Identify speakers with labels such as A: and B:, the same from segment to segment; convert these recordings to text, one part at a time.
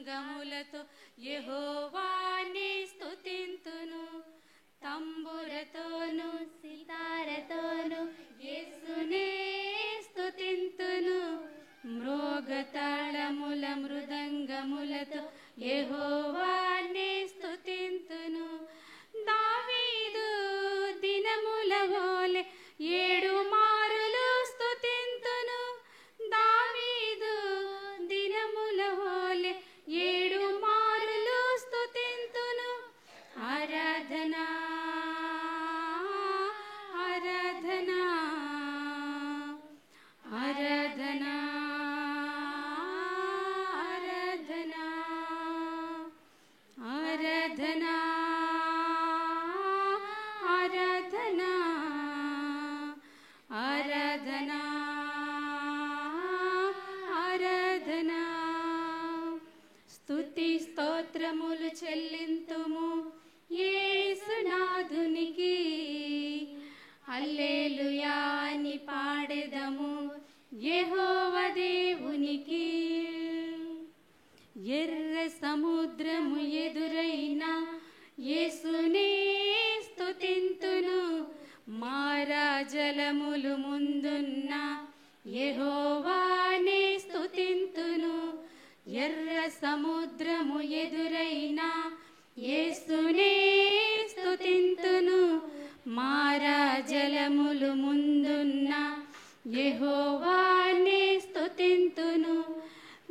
A: మృదంగములతో యెహోవాని స్తుతింతును. తంబురతోను సితారతోను యేసునే స్తుతింతును. మ్రోగతాళముల మృదంగములతో యెహోవాని స్తుతింతును. దావీదు దినముల వోలె 7 మారులు స్తుతింతును. దావీదు దినముల వోలె 7 మారులు స్తుతింతును. ఆరాధనా ఆరాధనా ఆరాధనా ఆరాధనా ఆరాధనా ఆరాధనా ఆరాధనా ఆరాధనా. స్తుతి స్తోత్రములు చెల్లింతుము యేసునాథునికి. హల్లెలూయా అని పాడెదము యెహోవా దేవునికి. ఎర్ర సముద్రము ఎదురైన యేసునే స్తుతింతును. మారాజలములు ముందున్న యెహోవానే స్తుతింతును. ఎర్ర సముద్రము ఎదురైన యేసునే స్తుతింతును. మారాజలములు ముందున్న యెహోవానే స్తుతింతును.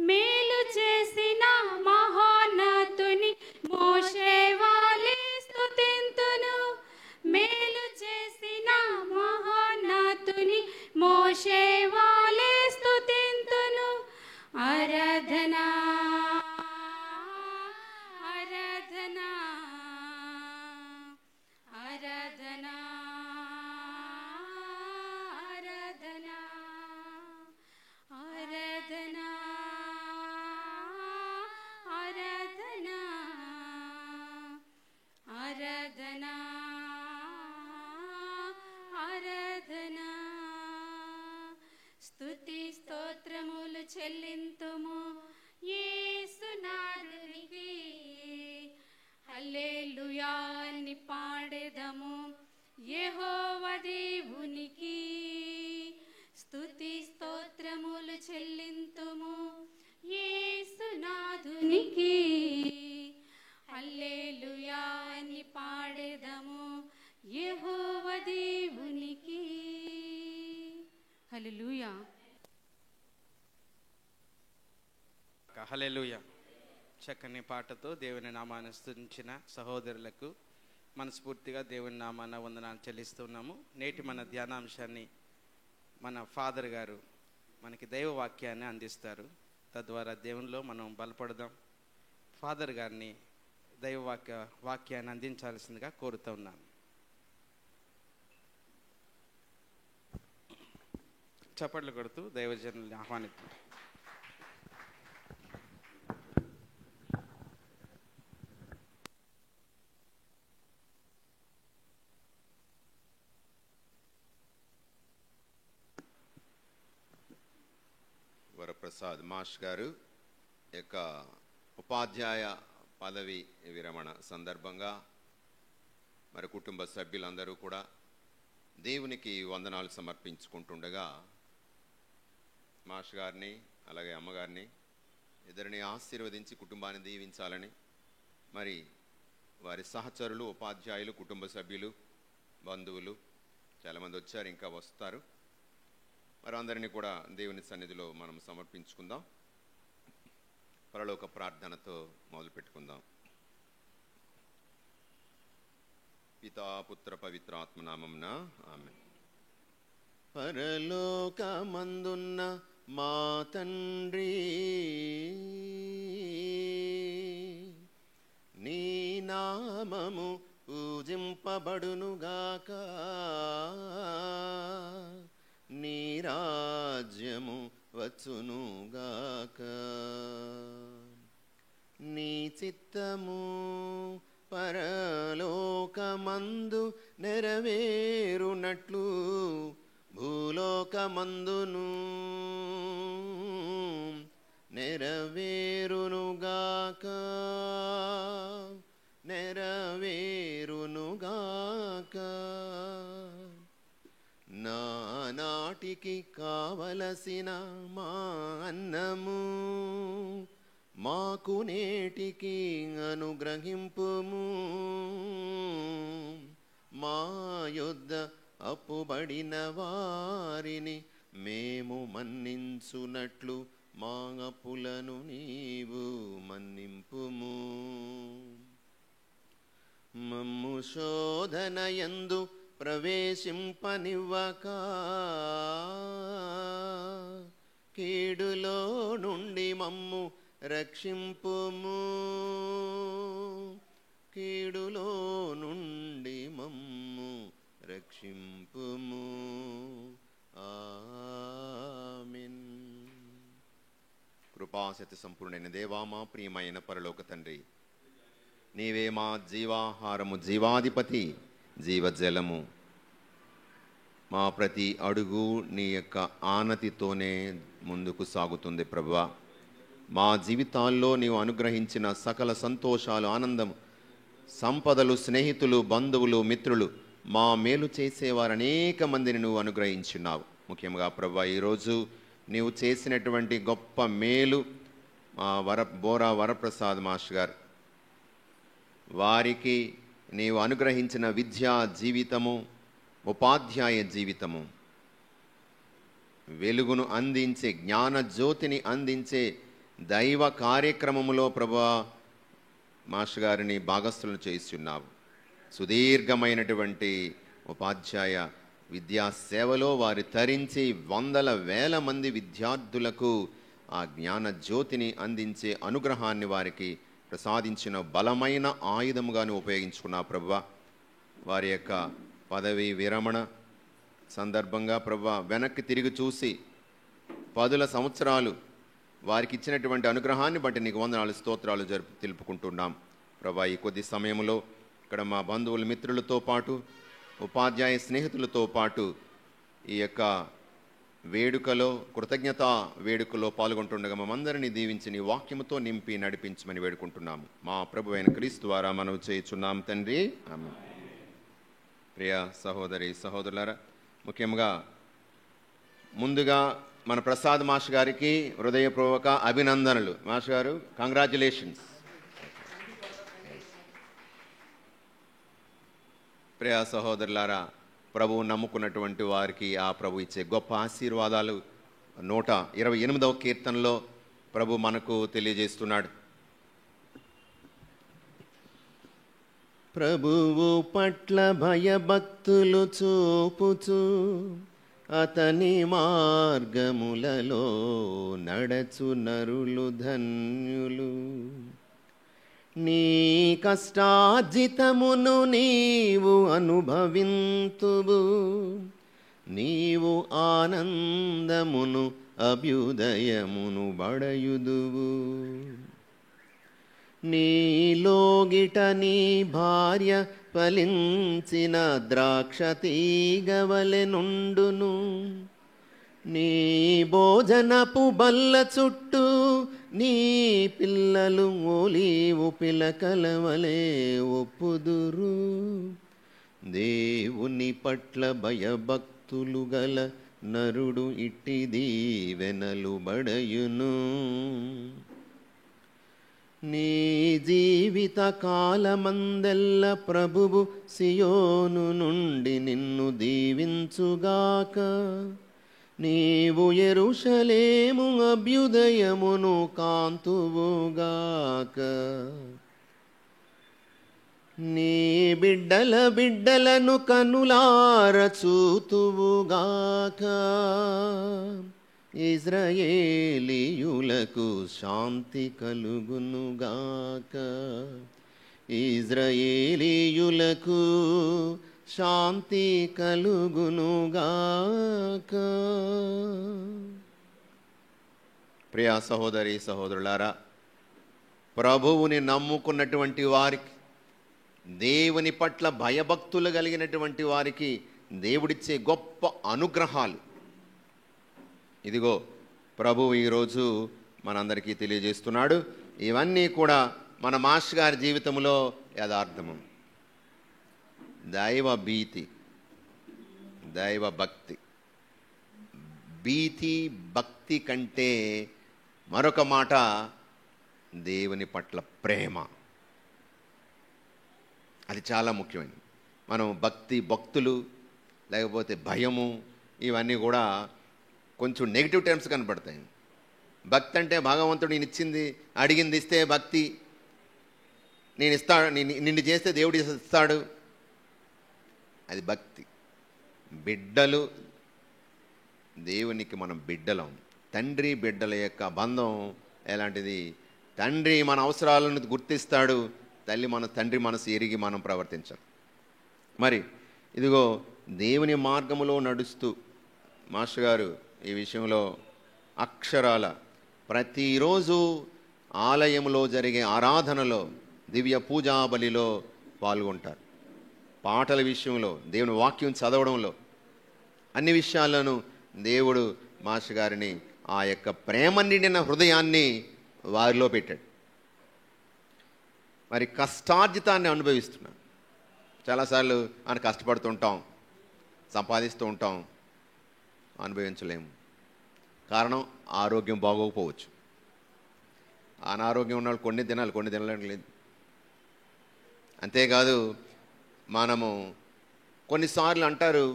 A: మేలు చేసిన మహోన్నతుని మోషే వాలే స్తుతింతును. మేలు చేసిన మహోన్నతుని మోషే వాలే స్తుతింతును. ఆరాధనా ఆరాధనా ఆరాధనా ఆరాధనా ఆరాధనా ఆరాధనా ఆరాధనా ఆరాధనా. స్తుతి స్తోత్రములు చెల్లింతుము యేసునాథునికి. హల్లెలూయా అని పాడెదము యెహోవా దేవునికి. స్తుతి స్తోత్రములు చెల్లింతుము యేసునాథునికి. హల్లెలూయా అని పాడెదము యెహోవా దేవునికి. హల్లెలూయా.
B: హల్లెలూయా. చక్కని పాటతో దేవుని నామాన్ని స్తుతించిన సహోదరులకు మనస్ఫూర్తిగా దేవుని నామాన వందనాలు చెల్లిస్తున్నాము. నేటి మన ధ్యానాంశాన్ని మన ఫాదర్ గారు మనకి దైవ వాక్యాన్ని అందిస్తారు. తద్వారా దేవునిలో మనం బలపడదాం. ఫాదర్ గారిని దైవ వాక్యాన్ని అందించాల్సిందిగా కోరుతూ ఉన్నాను. చప్పట్లు కొడుతూ దైవజనుల్ని ఆహ్వానిద్దాం.
C: వరప్రసాద్ మాష్ గారు యొక్క ఉపాధ్యాయ పదవి విరమణ సందర్భంగా మరి కుటుంబ సభ్యులందరూ కూడా దేవునికి వందనాలు సమర్పించుకుంటుండగా మాష్ గారిని అలాగే అమ్మగారిని ఇద్దరిని ఆశీర్వదించి కుటుంబాన్ని దీవించాలని, మరి వారి సహచరులు, ఉపాధ్యాయులు, కుటుంబ సభ్యులు, బంధువులు చాలామంది వచ్చారు, ఇంకా వస్తారు. మరి అందరినీ కూడా దేవుని సన్నిధిలో మనం సమర్పించుకుందాం. పరలోక ప్రార్థనతో మొదలు పెట్టుకుందాం. పితా పుత్ర పవిత్రాత్మ నామమున ఆమేన్. పరలోకమందున్న మా తండ్రి, నీ నామము పూజింపబడునుగాక, నీ రాజ్యము వచ్చునుగాక, నీ చిత్తము పరలోకమందు నెరవేరునట్లు భూలోకమందును నెరవేరునుగాక నెరవేరునుగాక. నానాటికి కావలసిన మా అన్నము మాకు నేటికి అనుగ్రహింపుము. మా యొద్ద అప్పుబడిన వారిని మేము మన్నించునట్లు మా అప్పులను నీవు మన్నింపుము. మమ్ము శోధనయందు ప్రవేశింపనివ్వక కీడులో నుండి మమ్ము రక్షింపుము. కీడులో నుండి మమ్ము రక్షింపుము. ఆమేన్. కృపాసత్య సంపూర్ణైన దేవా, మా ప్రియమైన పరలోక తండ్రి, నీవే మా జీవాహారము, జీవాధిపతి, జీవజలము. మా ప్రతి అడుగు నీ యొక్క ఆనతితోనే ముందుకు సాగుతుంది ప్రభువా. మా జీవితాల్లో నీవు అనుగ్రహించిన సకల సంతోషాలు, ఆనందం, సంపదలు, స్నేహితులు, బంధువులు, మిత్రులు, మా మేలు చేసేవారు అనేక మందిని నువ్వు అనుగ్రహించున్నావు. ముఖ్యంగా ప్రభువా, ఈరోజు నీవు చేసినటువంటి గొప్ప మేలు మా బోరా వరప్రసాద్ మాస్టర్ గారు, వారికి నీవు అనుగ్రహించిన విద్యా జీవితము, ఉపాధ్యాయ జీవితము, వెలుగును అందించే, జ్ఞాన జ్యోతిని అందించే దైవ కార్యక్రమములో ప్రభువా మాస్టర్ గారిని భాగస్థులను చేస్తున్నావు. సుదీర్ఘమైనటువంటి ఉపాధ్యాయ విద్యా సేవలో వారు తరించి వందల వేల మంది విద్యార్థులకు ఆ జ్ఞాన జ్యోతిని అందించే అనుగ్రహాన్ని వారికి ప్రసాదించిన బలమైన ఆయుధముగాను ఉపయోగించుకున్నా ప్రభువా. వారి యొక్క పదవి విరమణ సందర్భంగా ప్రభువా వెనక్కి తిరిగి చూసి 10 సంవత్సరాలు వారికి ఇచ్చినటువంటి అనుగ్రహాన్ని బట్టి నీకు వందనాలు, స్తోత్రాలు తెలుపుకుంటున్నాం ప్రభువా. ఈ కొద్ది సమయంలో ఇక్కడ మా బంధువుల మిత్రులతో పాటు, ఉపాధ్యాయ స్నేహితులతో పాటు ఈ యొక్క వేడుకలో, కృతజ్ఞతా వేడుకలో పాల్గొంటుండగా మమ్మందరినీ దీవించి నీ వాక్యముతో నింపి నడిపించమని వేడుకుంటున్నాము. మా ప్రభు అయిన క్రీస్తు ద్వారా మనవి చేయుచున్నాం తండ్రి, ఆమేన్. ప్రియ సహోదరి సహోదరులారా, ముఖ్యంగా ముందుగా మన ప్రసాద్ మాస్టర్ గారికి హృదయపూర్వక అభినందనలు. మాస్టర్ గారు, కంగ్రాచ్యులేషన్స్. ప్రియ సహోదరులారా, ప్రభువు నమ్ముకున్నటువంటి వారికి ఆ ప్రభు ఇచ్చే గొప్ప ఆశీర్వాదాలు 128వ కీర్తనలో ప్రభు మనకు తెలియజేస్తున్నాడు. ప్రభువు పట్ల భయభక్తులు చూపుచు అతని మార్గములలో నడచు నరులు ధన్యులు. నీ కష్టార్జితమును నీవు అనుభవింతువు, నీవు ఆనందమును అభ్యుదయమును బడయుదువు. నీలోగిట నీ భార్య ఫలించిన ద్రాక్ష తీగవలె నుండును. నీ భోజనపు బల్ల చుట్టూ నీ పిల్లలు ఓలీవు పిలకల వలె ఒప్పుదురు. దేవుని పట్ల భయభక్తులు గల నరుడు ఇట్టి దీవెనలు బడయును. నీ జీవిత కాలమందెల్ల ప్రభువు సియోను నుండి నిన్ను దీవించుగాక. నీవు యెరూషలేము అభ్యుదయమును కాంతువుగాక. నీ బిడ్డల బిడ్డలను కనులార చూతువుగాక. ఇజ్రాయేలీయులకు శాంతి కలుగునుగాక. ఇజ్రాయేలీయులకు శాంతి కలుగునుగాక. ప్రియ సహోదరి సహోదరులారా, ప్రభువుని నమ్ముకున్నటువంటి వారికి, దేవుని పట్ల భయభక్తులు కలిగినటువంటి వారికి దేవుడిచ్చే గొప్ప అనుగ్రహాలు. ఇదిగో ప్రభువు ఈరోజు మనందరికీ తెలియజేస్తున్నాడు. ఇవన్నీ కూడా మన మాస్టర్ గారి జీవితంలో యథార్థము. దైవ భీతి, దైవ భక్తి. భీతి భక్తి కంటే మరొక మాట దేవుని పట్ల ప్రేమ. అది చాలా ముఖ్యమైనది. మనం భక్తులు లేకపోతే భయము ఇవన్నీ కూడా కొంచెం నెగిటివ్ టర్మ్స్ కనపడతాయి. భక్తి అంటే భగవంతుడు నేను ఇచ్చింది అడిగింది ఇస్తే భక్తి, నేను ఇస్తాడు, నిన్ను చేస్తే దేవుడు ఇస్తాడు, అది భక్తి. బిడ్డలు, దేవునికి మనం బిడ్డలం. తండ్రి బిడ్డల యొక్క బంధం ఎలాంటిది? తండ్రి మన అవసరాలను గుర్తిస్తాడు, తండ్రి మనసు ఎరిగి మనం ప్రవర్తించాలి. మరి ఇదిగో దేవుని మార్గములో నడుస్తూ మాస్టర్ గారు ఈ విషయంలో అక్షరాల ప్రతిరోజు ఆలయంలో జరిగే ఆరాధనలో, దివ్య పూజా బలిలో పాల్గొంటారు. పాటల విషయంలో, దేవుని వాక్యం చదవడంలో, అన్ని విషయాల్లోనూ దేవుడు మాస్టర్ గారిని ఆ యొక్క ప్రేమ నిండిన హృదయాన్ని వారిలో పెట్టాడు. మరి కష్టార్జితాన్ని అనుభవిస్తున్నాం. చాలాసార్లు ఆయన కష్టపడుతుంటాం, సంపాదిస్తూ ఉంటాం, అనుభవించలేము. కారణం ఆరోగ్యం బాగోకపోవచ్చు. అనారోగ్యం ఉన్న వాళ్ళు కొన్ని తినాలి లేదు. అంతేకాదు మనము కొన్నిసార్లు అంటారు,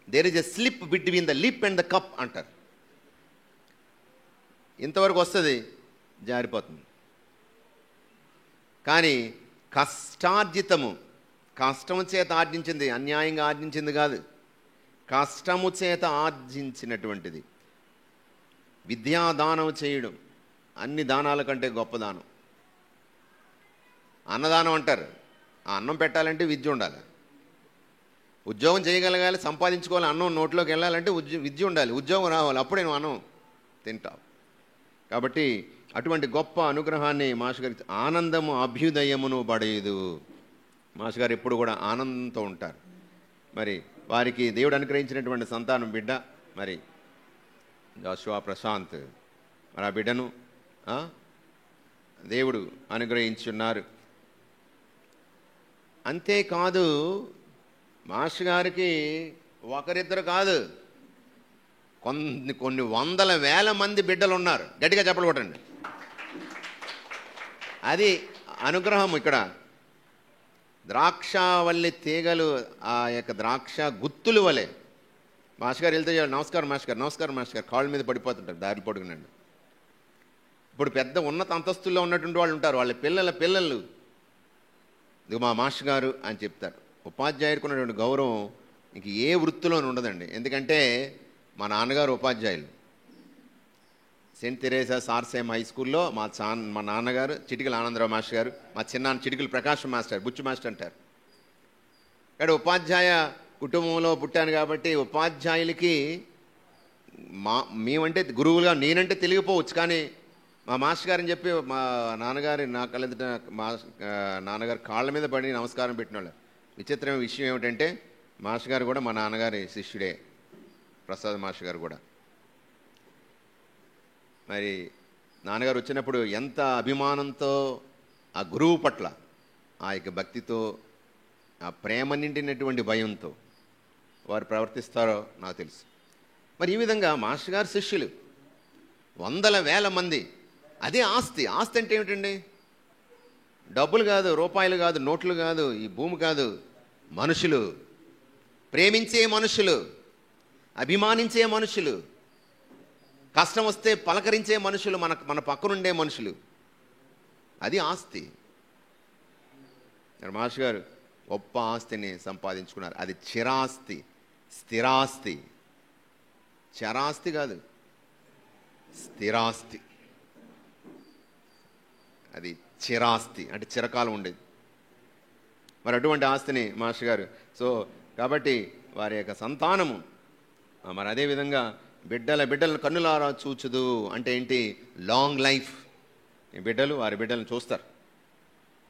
C: there is a slip between the lip and the cup అంటారు. ఇంతవరకు వస్తుంది, జారిపోతుంది. కానీ కష్టార్జితము, కష్టము చేత ఆర్జించింది, అన్యాయంగా ఆర్జించింది కాదు, కష్టము చేత ఆర్జించినటువంటిది. విద్యాదానం చేయడం అన్ని దానాల కంటే గొప్ప దానం. అన్నదానం అంటారు. ఆ అన్నం పెట్టాలంటే విద్య ఉండాలి, ఉద్యోగం చేయగలగాలి, సంపాదించుకోవాలి, అన్నం నోట్లోకి వెళ్ళాలంటే విద్య ఉండాలి, ఉద్యోగం రావాలి, అప్పుడే నువ్వు అన్నం తింటావు. కాబట్టి అటువంటి గొప్ప అనుగ్రహాన్ని మాస్టర్ గారి ఆనందము అభ్యుదయమును పడేదు. మాస్టర్ గారు ఎప్పుడు కూడా ఆనందంతో ఉంటారు. మరి వారికి దేవుడు అనుగ్రహించినటువంటి సంతానం బిడ్డ మరి జాషువా ప్రశాంత్. మరి ఆ బిడ్డను దేవుడు అనుగ్రహించున్నారు. అంతేకాదు మాస్టర్ గారికి ఒకరిద్దరు కాదు, కొన్ని వందల వేల మంది బిడ్డలు ఉన్నారు. గట్టిగా చెప్పలు కొట్టండి. అది అనుగ్రహం. ఇక్కడ ద్రాక్షవల్లి తీగలు, ఆ యొక్క ద్రాక్ష గుత్తులు వలె మాస్టర్ గారు వెళ్తే నమస్కారం మాస్టర్ గారు, నమస్కారం మాస్టర్ గారు, కాళ్ళ మీద పడిపోతుంటారు దారి పొడుగునండి. ఇప్పుడు పెద్ద ఉన్నత అంతస్తుల్లో ఉన్నటువంటి వాళ్ళు ఉంటారు, వాళ్ళ పిల్లలు ఇది మా మాస్టర్ గారు అని చెప్తారు. ఉపాధ్యాయుడికి ఉన్నటువంటి గౌరవం ఇంక ఏ వృత్తిలోనూ ఉండదండి. ఎందుకంటే మా నాన్నగారు ఉపాధ్యాయులు. సెయింట్ తెరేసాస్ ఆర్సేమ్ హై స్కూల్లో మా నాన్నగారు చిటికల ఆనందరావు మాస్టర్ గారు, మా చిన్నాన్న చిటికల ప్రకాశం మాస్టర్, బుచ్చు మాస్టర్ అంటారు. ఇక్కడ ఉపాధ్యాయ కుటుంబంలో పుట్టాను కాబట్టి ఉపాధ్యాయులకి మేమంటే గురువులుగా నేనంటే తెలియకపోవచ్చు, కానీ మా మాస్టర్ గారని చెప్పి మా నాన్నగారి నా కళ్ళెదుట మా నాన్నగారు కాళ్ళ మీద పడి నమస్కారం పెట్టిన వాళ్ళు. విచిత్రమైన విషయం ఏమిటంటే మాస్టర్ గారు కూడా మా నాన్నగారి శిష్యుడే, ప్రసాద్ మాస్టర్ గారు కూడా. మరి నాన్నగారు వచ్చినప్పుడు ఎంత అభిమానంతో ఆ గురువు పట్ల ఆ యొక్క భక్తితో, ఆ ప్రేమ నిండినటువంటి భయంతో వారు ప్రవర్తిస్తారో నాకు తెలుసు. మరి ఈ విధంగా మాస్టర్ గారు శిష్యులు వందల వేల మంది. అదే ఆస్తి. ఆస్తి అంటే ఏమిటండి? డబ్బులు కాదు, రూపాయలు కాదు, నోట్లు కాదు, ఈ భూమి కాదు, మనుషులు, ప్రేమించే మనుషులు, అభిమానించే మనుషులు, కష్టం వస్తే పలకరించే మనుషులు, మన పక్కనుండే మనుషులు. అది ఆస్తి. మాస్టర్ గారు గొప్ప ఆస్తిని సంపాదించుకున్నారు. అది చిరాస్తి, స్థిరాస్తి. చరాస్తి కాదు, స్థిరాస్తి. అది చిరాస్తి అంటే చిరకాలం ఉండేది. మరి అటువంటి ఆస్తిని మాస్టర్ గారు. సో కాబట్టి వారి యొక్క సంతానము మరి అదేవిధంగా బిడ్డలను కన్నులారా చూచుదు అంటే ఏంటి? Long life. ఈ బిడ్డలు వారి బిడ్డలను చూస్తారు.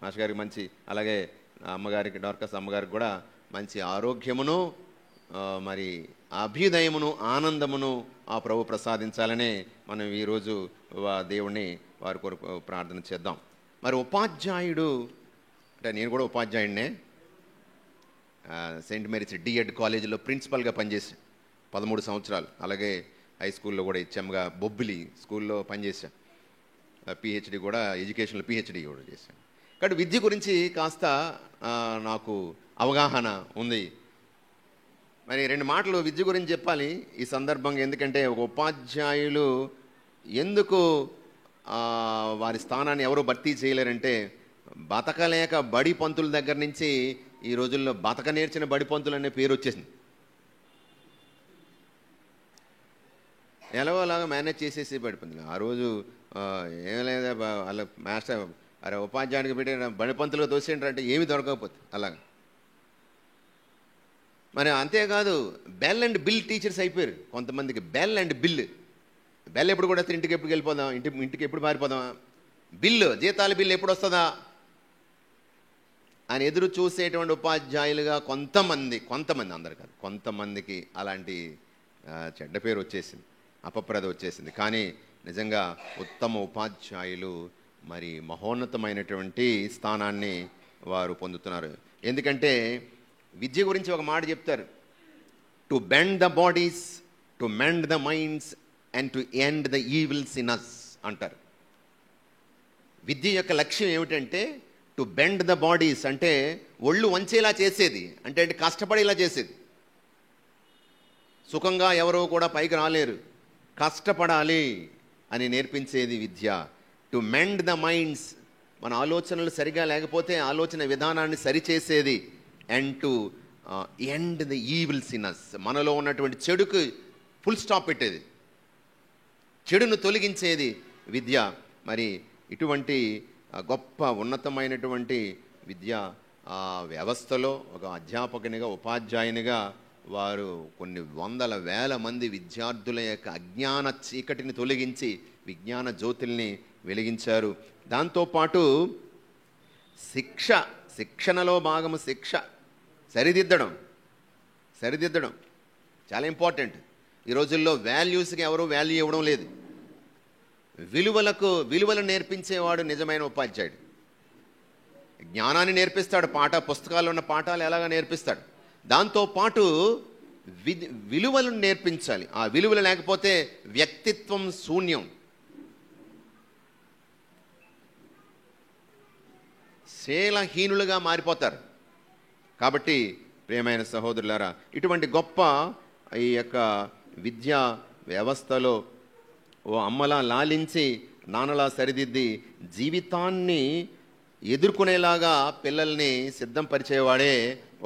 C: మాస్టర్ గారికి మంచి, అలాగే అమ్మగారికి, డార్కస్ అమ్మగారికి కూడా మంచి ఆరోగ్యమును, మరి అభ్యుదయమును, ఆనందమును ఆ ప్రభు ప్రసాదించాలని మనం ఈరోజు దేవుణ్ణి వారి కొరకు ప్రార్థన చేద్దాం. మరి ఉపాధ్యాయుడు అంటే నేను కూడా ఉపాధ్యాయుడినే. సెయింట్ మేరీస్ డిఎడ్ కాలేజీలో ప్రిన్సిపల్గా పనిచేశాను 13 సంవత్సరాలు. అలాగే హై స్కూల్లో కూడా హెచ్ఎంగా బొబ్బిలి స్కూల్లో పనిచేశాను. పిహెచ్డి కూడా ఎడ్యుకేషన్లో పిహెచ్డి కూడా చేశాను. కాబట్టి విద్య గురించి కాస్త నాకు అవగాహన ఉంది. మరి 2 మాటలు విద్య గురించి చెప్పాలి ఈ సందర్భంగా. ఎందుకంటే ఒక ఉపాధ్యాయులు ఎందుకు వారి స్థానాన్ని ఎవరు భర్తీ చేయలేరంటే, బతకలేక బడి పంతుల దగ్గర నుంచి ఈ రోజుల్లో బతక నేర్చిన బడి పంతులు అనే పేరు వచ్చేసింది. ఎలాగోలాగా మేనేజ్ చేసేసి బడి పంతులు. ఆ రోజు ఏం లేదా వాళ్ళ మాస్టర్ అరే ఉపాధ్యాయుడికి పెట్టి బడి పంతులుగా తోసేంటారంటే ఏమి దొరకకపోతే అలాగా. మరి అంతేకాదు బెల్ అండ్ బిల్ టీచర్స్ అయిపోయారు కొంతమందికి. బెల్ అండ్ బిల్, బెల్ ఎప్పుడు కూడా ఇంటికి ఎప్పుడు వెళ్ళిపోదాం, ఇంటికి ఎప్పుడు పారిపోదాం, బిల్లు జీతాల బిల్లు ఎప్పుడు వస్తుందా అని ఎదురు చూసేటువంటి ఉపాధ్యాయులుగా కొంతమంది అందరు కాదు, కొంతమందికి అలాంటి చెడ్డ పేరు వచ్చేసింది, అపప్రద వచ్చేసింది. కానీ నిజంగా ఉత్తమ ఉపాధ్యాయులు మరి మహోన్నతమైనటువంటి స్థానాన్ని వారు పొందుతున్నారు. ఎందుకంటే విద్య గురించి ఒక మాట చెప్తారు, to bend the bodies, to mend the minds and to end the evils in us అంటారు. విద్య యొక్క లక్ష్యం ఏమిటంటే టు బెండ్ ద బాడీస్ అంటే ఒళ్ళు వంచేలా చేసేది, అంటే కష్టపడేలా చేసేది. సుఖంగా ఎవరో కూడా పైకి రాలేరు, కష్టపడాలి అని నేర్పించేది విద్య. టు మెండ్ ద మైండ్స్, మన ఆలోచనలు సరిగా లేకపోతే ఆలోచన విధానాన్ని సరిచేసేది. And to end the evils in us, మనలో ఉన్నటువంటి చెడుకు ఫుల్ స్టాప్ పెట్టేది, చెడును తొలగించేది విద్య. మరి ఇటువంటి గొప్ప ఉన్నతమైనటువంటి విద్యా వ్యవస్థలో ఒక అధ్యాపకునిగా, ఉపాధ్యాయునిగా వారు కొన్ని వందల వేల మంది విద్యార్థుల యొక్క అజ్ఞాన చీకటిని తొలగించి విజ్ఞాన జ్యోతుల్ని వెలిగించారు. దాంతోపాటు శిక్షణలో భాగము శిక్ష, సరిదిద్దడం చాలా ఇంపార్టెంట్. ఈ రోజుల్లో వాల్యూస్కి ఎవరు వాల్యూ ఇవ్వడం లేదు. విలువలు నేర్పించేవాడు నిజమైన ఉపాధ్యాయుడు. జ్ఞానాన్ని నేర్పిస్తాడు, పుస్తకాల్లో ఉన్న పాఠాలు ఎలాగా నేర్పిస్తాడు. దాంతోపాటు విలువలను నేర్పించాలి. ఆ విలువలు లేకపోతే వ్యక్తిత్వం శూన్యం, శీలహీనులుగా మారిపోతారు. కాబట్టి ప్రియమైన సహోదరులారా, ఇటువంటి గొప్ప ఈ యొక్క విద్యా వ్యవస్థలో ఓ అమ్మలా లాలించి నాన్నలా సరిదిద్ది జీవితాన్ని ఎదుర్కొనేలాగా పిల్లల్ని సిద్ధం పరిచేవాడే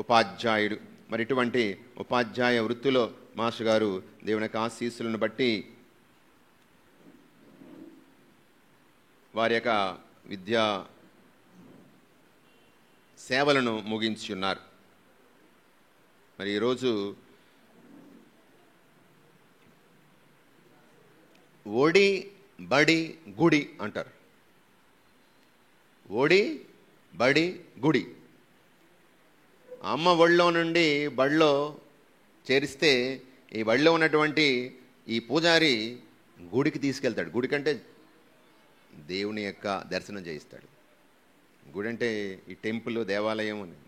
C: ఉపాధ్యాయుడు. మరి ఇటువంటి ఉపాధ్యాయ వృత్తిలో మాస్టర్ గారు దేవుని యొక్క ఆశీస్సులను బట్టి వారి యొక్క విద్యా సేవలను ముగించి ఉన్నారు. మరి ఈరోజు ఒడి బడి గుడి అంటారు. ఒడి బడి గుడి. అమ్మ ఒళ్ళో నుండి బడిలో చేరిస్తే ఈ బడిలో ఉన్నటువంటి ఈ పూజారి గుడికి తీసుకెళ్తాడు. గుడికంటే దేవుని యొక్క దర్శనం చేయిస్తాడు. గుడి అంటే ఈ టెంపుల్, దేవాలయం అని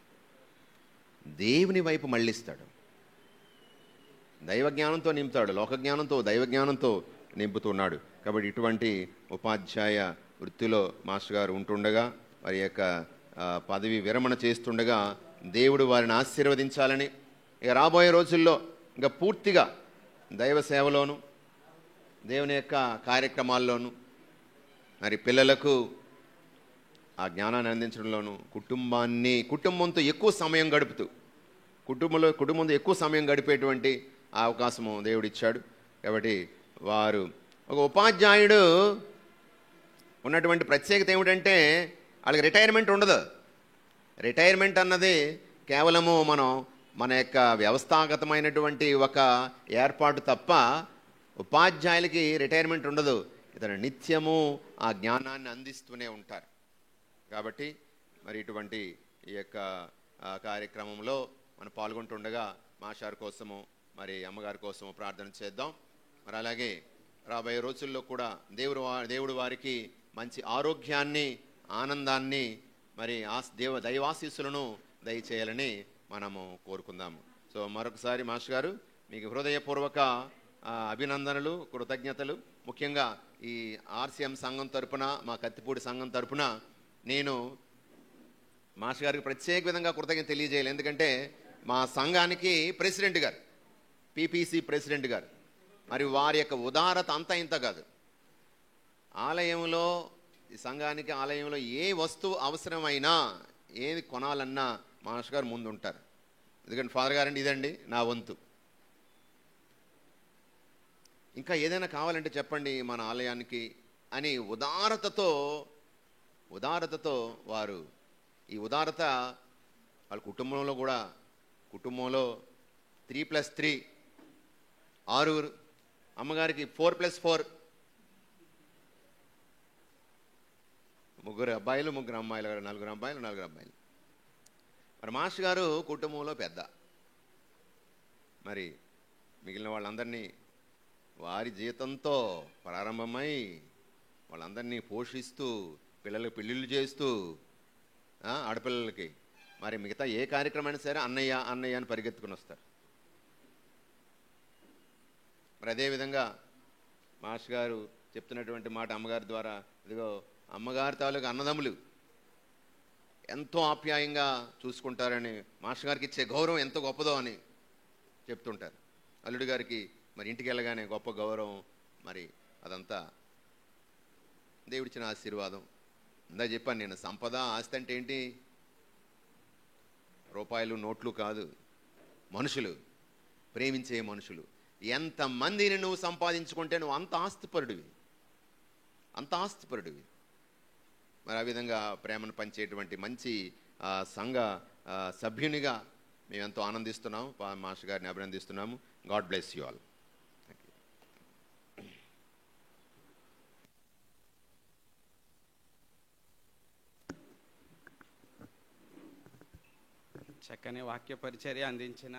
C: దేవుని వైపు మళ్ళిస్తాడు. దైవజ్ఞానంతో నింపుతాడు, లోకజ్ఞానంతో దైవజ్ఞానంతో నింపుతున్నాడు. కాబట్టి ఇటువంటి ఉపాధ్యాయ వృత్తిలో మాస్టర్ గారు ఉంటుండగా, వారి యొక్క పదవి విరమణ చేస్తుండగా దేవుడు వారిని ఆశీర్వదించాలని, ఇక రాబోయే రోజుల్లో ఇంకా పూర్తిగా దైవ సేవలోను దేవుని యొక్క కార్యక్రమాల్లోనూ మరి పిల్లలకు ఆ జ్ఞానాన్ని అందించడంలోనూ కుటుంబంతో ఎక్కువ సమయం గడుపుతూ కుటుంబంతో ఎక్కువ సమయం గడిపేటువంటి ఆ అవకాశము దేవుడిచ్చాడు. కాబట్టి వారు ఒక ఉపాధ్యాయుడు ఉన్నటువంటి ప్రత్యేకత ఏమిటంటే వాళ్ళకి రిటైర్మెంట్ ఉండదు. రిటైర్మెంట్ అన్నది కేవలము మన యొక్క వ్యవస్థాగతమైనటువంటి ఒక ఏర్పాటు తప్ప ఉపాధ్యాయులకి రిటైర్మెంట్ ఉండదు. ఇతను నిత్యము ఆ జ్ఞానాన్ని అందిస్తూనే ఉంటారు. కాబట్టి మరి ఇటువంటి ఈ యొక్క కార్యక్రమంలో మనం పాల్గొంటుండగా మాస్టర్ కోసము మరి అమ్మగారి కోసము ప్రార్థన చేద్దాం. మరి అలాగే రాబోయే రోజుల్లో కూడా దేవుడు వారికి మంచి ఆరోగ్యాన్ని, ఆనందాన్ని, మరి దైవాశీస్సులను దయచేయాలని మనము కోరుకుందాము. సో మరొకసారి మాస్టర్ గారు మీకు హృదయపూర్వక అభినందనలు, కృతజ్ఞతలు. ముఖ్యంగా ఈ ఆర్సీఎం సంఘం తరపున, మా కత్తిపూడి సంఘం తరపున నేను మాస్టర్ గారికి ప్రత్యేక విధంగా కృతజ్ఞత తెలియజేయాలి. ఎందుకంటే మా సంఘానికి ప్రెసిడెంట్ గారు, పీపీసీ ప్రెసిడెంట్ గారు, మరి వారి యొక్క ఉదారత అంతా ఇంత కాదు. ఆలయంలో, ఈ సంఘానికి ఆలయంలో ఏ వస్తువు అవసరమైనా, ఏది కొనాలన్నా మాస్టర్ గారు ముందు ఉంటారు. ఎందుకంటే ఫాదర్ గారండి ఇదండి నా వంతు, ఇంకా ఏదైనా కావాలంటే చెప్పండి మన ఆలయానికి అని ఉదారతతో వారు, ఈ ఉదారత వాళ్ళ కుటుంబంలో 3+3 6, అమ్మగారికి 4+4 3 అబ్బాయిలు 3 అమ్మాయిలు, 4 అబ్బాయిలు 4 అమ్మాయిలు. మరి మాస్టర్ గారు కుటుంబంలో పెద్ద. మరి మిగిలిన వాళ్ళందరినీ వారి జీతంతో ప్రారంభమై వాళ్ళందరినీ పోషిస్తూ, పిల్లలకు పెళ్ళిళ్ళు చేస్తూ, ఆడపిల్లలకి మరి మిగతా ఏ కార్యక్రమమైనా సరే అన్నయ్య అన్నయ్య అని పరిగెత్తుకుని వస్తారు. మరి అదేవిధంగా మాస్టర్ గారు చెప్తున్నటువంటి మాట అమ్మగారి ద్వారా, ఇదిగో అమ్మగారి తాలూకు అన్నదమ్ములు ఎంతో ఆప్యాయంగా చూసుకుంటారని, మాస్టర్ గారికి ఇచ్చే గౌరవం ఎంత గొప్పదో అని చెప్తుంటారు. అల్లుడి గారికి మరి ఇంటికి వెళ్ళగానే గొప్ప గౌరవం, మరి అదంతా దేవుడిచ్చిన ఆశీర్వాదం. ఇందా చెప్పాను నేను, సంపద ఆస్తి అంటే ఏంటి? రూపాయలు నోట్లు కాదు, మనుషులు, ప్రేమించే మనుషులు. ఎంతమందిని నువ్వు సంపాదించుకుంటే నువ్వు అంత ఆస్తిపరుడివి. మరి ఆ విధంగా ప్రేమను పంచేటువంటి మంచి సంఘ సభ్యునిగా మేము ఎంతో ఆనందిస్తున్నాము. మాస్టర్ గారిని అభినందిస్తున్నాము. God bless you all.
B: చక్కని వాక్య పరిచర్య అందించిన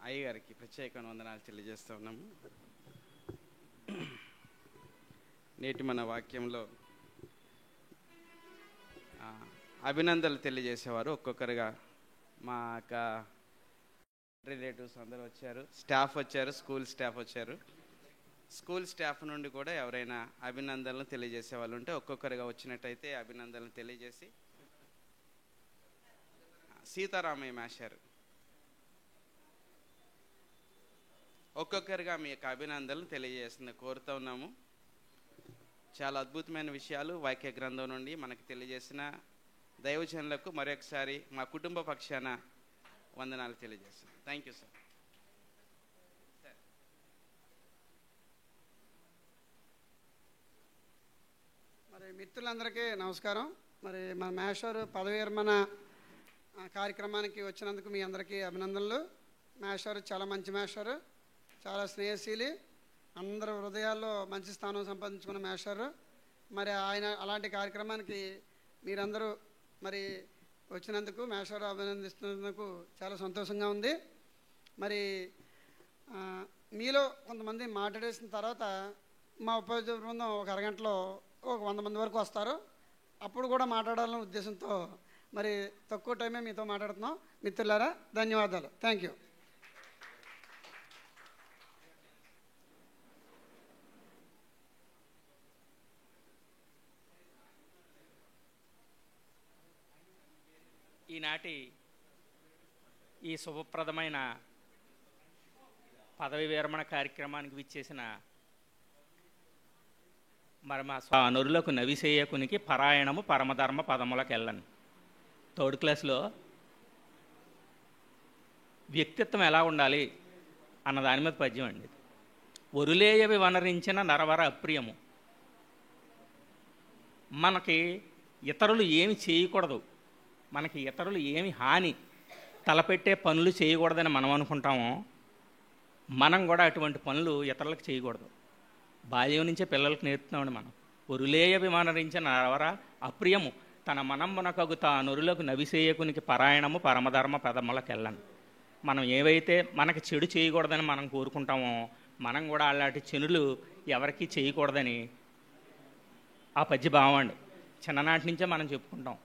B: అయ్యగారికి ప్రత్యేకమైన వందనాలు తెలియజేస్తూ ఉన్నాము. నేటి మన వాక్యంలో అభినందనలు తెలియజేసేవారు ఒక్కొక్కరుగా మా యొక్క రిలేటివ్స్ అందరూ వచ్చారు, స్టాఫ్ వచ్చారు, స్కూల్ స్టాఫ్ వచ్చారు. స్కూల్ స్టాఫ్ నుండి కూడా ఎవరైనా అభినందనలు తెలియజేసే వాళ్ళు ఉంటే ఒక్కొక్కరుగా వచ్చినట్టయితే అభినందనలు తెలియజేసి, సీతారామయ్య మాస్టర్ ఒక్కొక్కరుగా మీ యొక్క అభినందనలు తెలియజేస్తుంది కోరుతూ ఉన్నాము. చాలా అద్భుతమైన విషయాలు వాక్య గ్రంథం నుండి మనకు తెలియజేసిన దైవజనులకు మరొకసారి మా కుటుంబ పక్షాన వందనాలు తెలియజేస్తాను. Thank you sir.
D: మరి మిత్రులందరికీ నమస్కారం. మరి మన మాస్టర్ పదవి విరమణ కార్యక్రమానికి వచ్చినందుకు మీ అందరికీ అభినందనలు. మాస్టర్ చాలా మంచి మాస్టర్, చాలా స్నేహశీలి, అందరి హృదయాల్లో మంచి స్థానం సంపాదించుకున్న మాస్టర్. మరి ఆయన అలాంటి కార్యక్రమానికి మీరందరూ మరి వచ్చినందుకు, మాస్టర్ అభినందిస్తున్నందుకు చాలా సంతోషంగా ఉంది. మరి మీలో కొంతమంది మాట్లాడేసిన తర్వాత మా ఉపాధ్యాయ బృందం ఒక అరగంటలో ఒక 100 మంది వరకు వస్తారు. అప్పుడు కూడా మాట్లాడాలనే ఉద్దేశంతో మరి తక్కువ టైమే మీతో మాట్లాడుతున్నాం. మిత్రులారా ధన్యవాదాలు. Thank you.
E: ఈనాటి ఈ శుభప్రదమైన పదవి విరమణ కార్యక్రమానికి విచ్చేసిన మరి మా అనురులకు నవిసేయకునికి పరాయణము పరమధర్మ పదములకు వెళ్ళను. 3rd క్లాస్లో వ్యక్తిత్వం ఎలా ఉండాలి అన్న దాని మీద పద్యం అండి. ఒరులేయవి వనరించిన నరవర అప్రియము. మనకి ఇతరులు ఏమి చేయకూడదు, మనకి ఇతరులు ఏమి హాని తలపెట్టే పనులు చేయకూడదని మనం అనుకుంటామో, మనం కూడా అటువంటి పనులు ఇతరులకు చేయకూడదు. బాల్యం నుంచే పిల్లలకు నేర్పుతున్నామండి మనం. ఒరులేయ విమానరించిన నరవర అప్రియము తన మనంబునకగు తా నొరులకు నవిసేయకునికి పరాయణము పరమధర్మ పదములకు వెళ్ళను. మనం ఏవైతే మనకి చెడు చేయకూడదని మనం కోరుకుంటామో మనం కూడా అలాంటి చెనులు ఎవరికీ చేయకూడదని ఆ పద్య భావం అండి. చిన్ననాటి నుంచే మనం చెప్పుకుంటాం.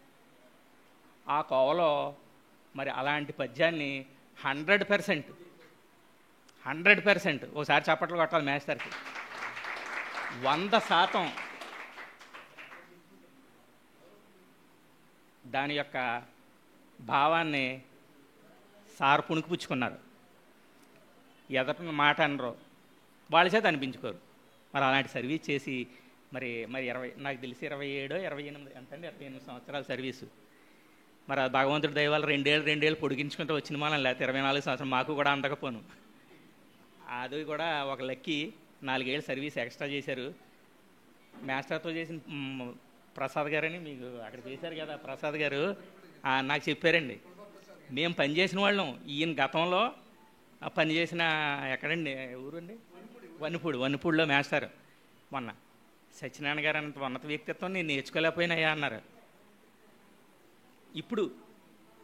E: ఆ కోవలో మరి అలాంటి పద్యాన్ని 100% ఒకసారి చప్పట్లు కొట్టాలి మేస్టర్కి. 100% దాని యొక్క భావాన్ని సార్ పుణికిపుచ్చుకున్నారు. ఎదట మాట అనరు, వాళ్ళ చేత అనిపించుకోరు. మరి అలాంటి సర్వీస్ చేసి మరి 20 నాకు తెలిసి 27-28 ఎంతండి 28 సంవత్సరాల సర్వీసు. మరి ఆ భగవంతుడి దయ వల్ల 2 ఏళ్ళు పొడిగించుకుంటూ వచ్చిన మనం, లేకపోతే 24 సంవత్సరం మాకు కూడా అందకపోను. అది కూడా ఒక లక్కీ. 4 ఏళ్ళు సర్వీస్ ఎక్స్ట్రా చేశారు. మాస్టర్తో చేసిన ప్రసాద్ గారని మీకు అక్కడ చేశారు కదా, ప్రసాద్ గారు నాకు చెప్పారండి. మేము పనిచేసిన వాళ్ళం. ఈయన గతంలో పనిచేసిన ఎక్కడండి ఊరండి, వన్నిపూడిలో మాస్టర్. మొన్న సత్యనారాయణ గారు అనంత ఉన్నత వ్యక్తిత్వం నేను నేర్చుకోలేకపోయినాయా అన్నారు. ఇప్పుడు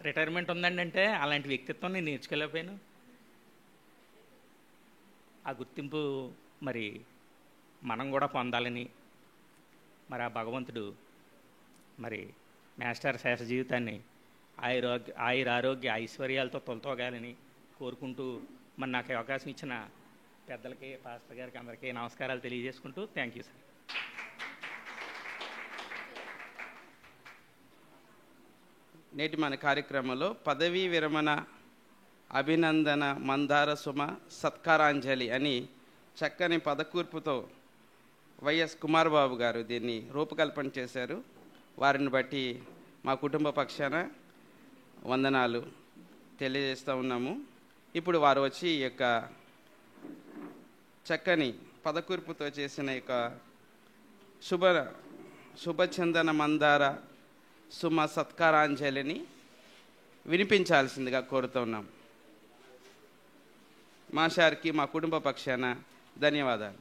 E: రిటైర్మెంట్ ఉందండి అంటే అలాంటి వ్యక్తిత్వం నేను నేర్చుకోలేకపోయాను. ఆ గుర్తింపు మరి మనం కూడా పొందాలని, మరి ఆ భగవంతుడు మరి మాస్టర్ శేష జీవితాన్ని ఆయురారోగ్య ఐశ్వర్యాలతో తొలతోగాలని కోరుకుంటూ, మరి నాకు అవకాశం ఇచ్చిన పెద్దలకి, పాస్టర్ గారికి అందరికీ నమస్కారాలు తెలియజేసుకుంటూ థ్యాంక్ యూ సార్.
B: నేటి మన కార్యక్రమంలో పదవీ విరమణ అభినందన మందార సుమ సత్కారాంజలి అని చక్కని పదకూర్పుతో వైఎస్ కుమార్ బాబు గారు దీన్ని రూపకల్పన చేశారు. వారిని బట్టి మా కుటుంబ పక్షాన వందనాలు తెలియజేస్తూ ఉన్నాము. ఇప్పుడు వారు వచ్చి ఈ యొక్క చక్కని పదకూర్పుతో చేసిన యొక్క శుభచందన మందార సుమ సత్కారాంజలిని వినిపించాల్సిందిగా కోరుతున్నాం. మా సార్కి మా కుటుంబ పక్షాన ధన్యవాదాలు.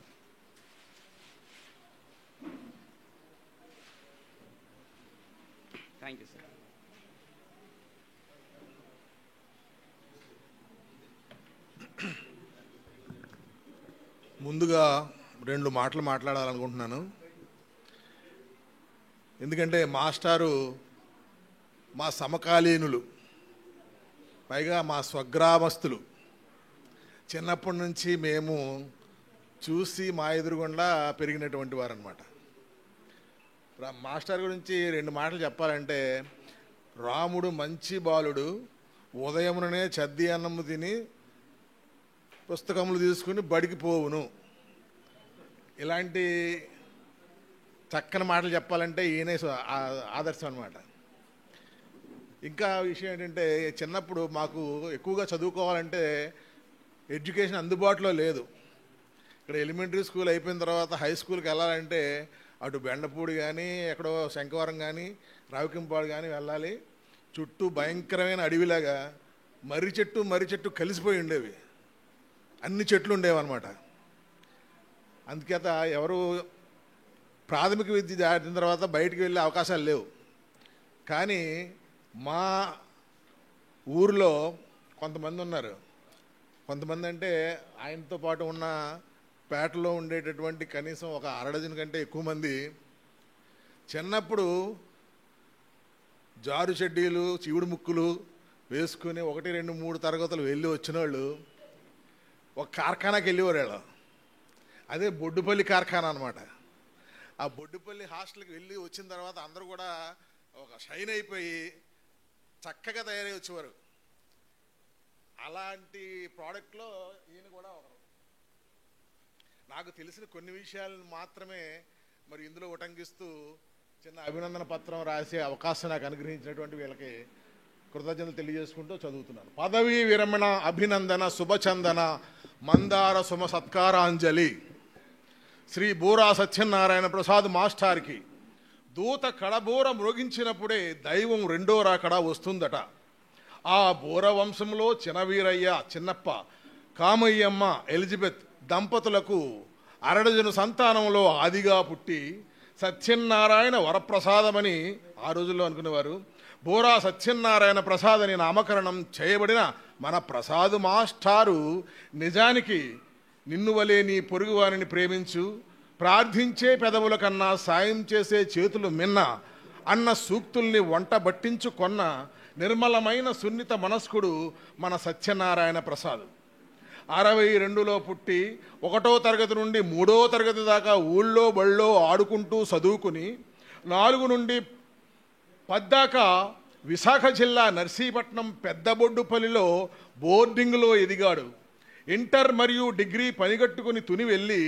B: Thank you sir.
F: ముందుగా 2 మాటలు మాట్లాడాలనుకుంటున్నాను. ఎందుకంటే మాస్టారు మా సమకాలీనులు, పైగా మా స్వగ్రామస్తులు. చిన్నప్పటి నుంచి మేము చూసి మా ఎదురుగుండా పెరిగినటువంటి వారు అనమాట. మాస్టర్ గురించి 2 మాటలు చెప్పాలంటే, రాముడు మంచి బాలుడు, ఉదయముననే చద్ది అన్నము తిని పుస్తకములు తీసుకుని బడికి పోవును. ఇలాంటి చక్కని మాటలు చెప్పాలంటే ఈయనే ఆదర్శం అనమాట. ఇంకా విషయం ఏంటంటే, చిన్నప్పుడు మాకు ఎక్కువగా చదువుకోవాలంటే ఎడ్యుకేషన్ అందుబాటులో లేదు. ఇక్కడ ఎలిమెంటరీ స్కూల్ అయిపోయిన తర్వాత హై స్కూల్కి వెళ్ళాలంటే అటు బెండపూడి కానీ, ఎక్కడో శంకవరం కానీ, రావికింపాడు కానీ వెళ్ళాలి. చుట్టూ భయంకరమైన అడవిలాగా మర్రి చెట్టు కలిసిపోయి ఉండేవి. అన్ని చెట్లు ఉండేవన్నమాట. అందుచేత ఎవరు ప్రాథమిక విద్య దాటిన తర్వాత బయటికి వెళ్ళే అవకాశాలు లేవు. కానీ మా ఊరిలో కొంతమంది ఉన్నారు. కొంతమంది అంటే ఆయనతో పాటు ఉన్న పేటలో ఉండేటటువంటి కనీసం ఒక 1/2 డజన్ కంటే ఎక్కువ మంది చిన్నప్పుడు జారు చెడ్డీలు, చీవుడు ముక్కులు వేసుకుని 1, 2, 3 తరగతులు వెళ్ళి వచ్చిన వాళ్ళు ఒక కార్ఖానాకి వెళ్ళేవారు. అదే బొడ్డుపల్లి కార్ఖానా అనమాట. ఆ బొడ్డుపల్లి హాస్టల్కి వెళ్ళి వచ్చిన తర్వాత అందరూ కూడా ఒక షైన్ అయిపోయి చక్కగా తయారై వచ్చేవారు. అలాంటి ప్రోడక్ట్లో ఈయన కూడా ఒకరు. నాకు తెలిసిన కొన్ని విషయాలను మాత్రమే మరి ఇందులో ఉటంకిస్తూ చిన్న అభినందన పత్రం రాసే అవకాశం నాకు అనుగ్రహించినటువంటి వీళ్ళకి కృతజ్ఞతలు తెలియజేసుకుంటూ చదువుతున్నాను. పదవీ విరమణ అభినందన శుభచందన మందార సుమ సత్కారాంజలి శ్రీ బూరా సత్యనారాయణ ప్రసాద్ మాస్టార్కి దూత కడబూర మ్రోగించినప్పుడే దైవం 2వ రాకడ వస్తుందట. ఆ బూర వంశంలో చినవీరయ్య, చిన్నప్ప, కామయ్యమ్మ, ఎలిజబెత్ దంపతులకు 1/2 డజను సంతానంలో ఆదిగా పుట్టి సత్యనారాయణ వరప్రసాదమని ఆ రోజుల్లో అనుకునేవారు. బూరా సత్యనారాయణ ప్రసాద్ అని నామకరణం చేయబడిన మన ప్రసాద్ మాస్టారు నిజానికి నిన్ను వలే నీ పొరుగువారిని ప్రేమించు, ప్రార్థించే పెదవుల కన్నా సాయం చేసే చేతులు మిన్న అన్న సూక్తుల్ని వంట బట్టించుకొన్న నిర్మలమైన సున్నిత మనస్కుడు మన సత్యనారాయణ ప్రసాద్. 62లో పుట్టి 1వ తరగతి నుండి 3వ తరగతి దాకా ఊళ్ళో బళ్ళో ఆడుకుంటూ చదువుకుని 4 నుండి 10 దాకా విశాఖ జిల్లా నర్సీపట్నం పెద్దబొడ్డుపల్లిలో బోర్డింగ్లో ఎదిగాడు. ఇంటర్ మరియు డిగ్రీ పనిగట్టుకుని తుని వెళ్ళి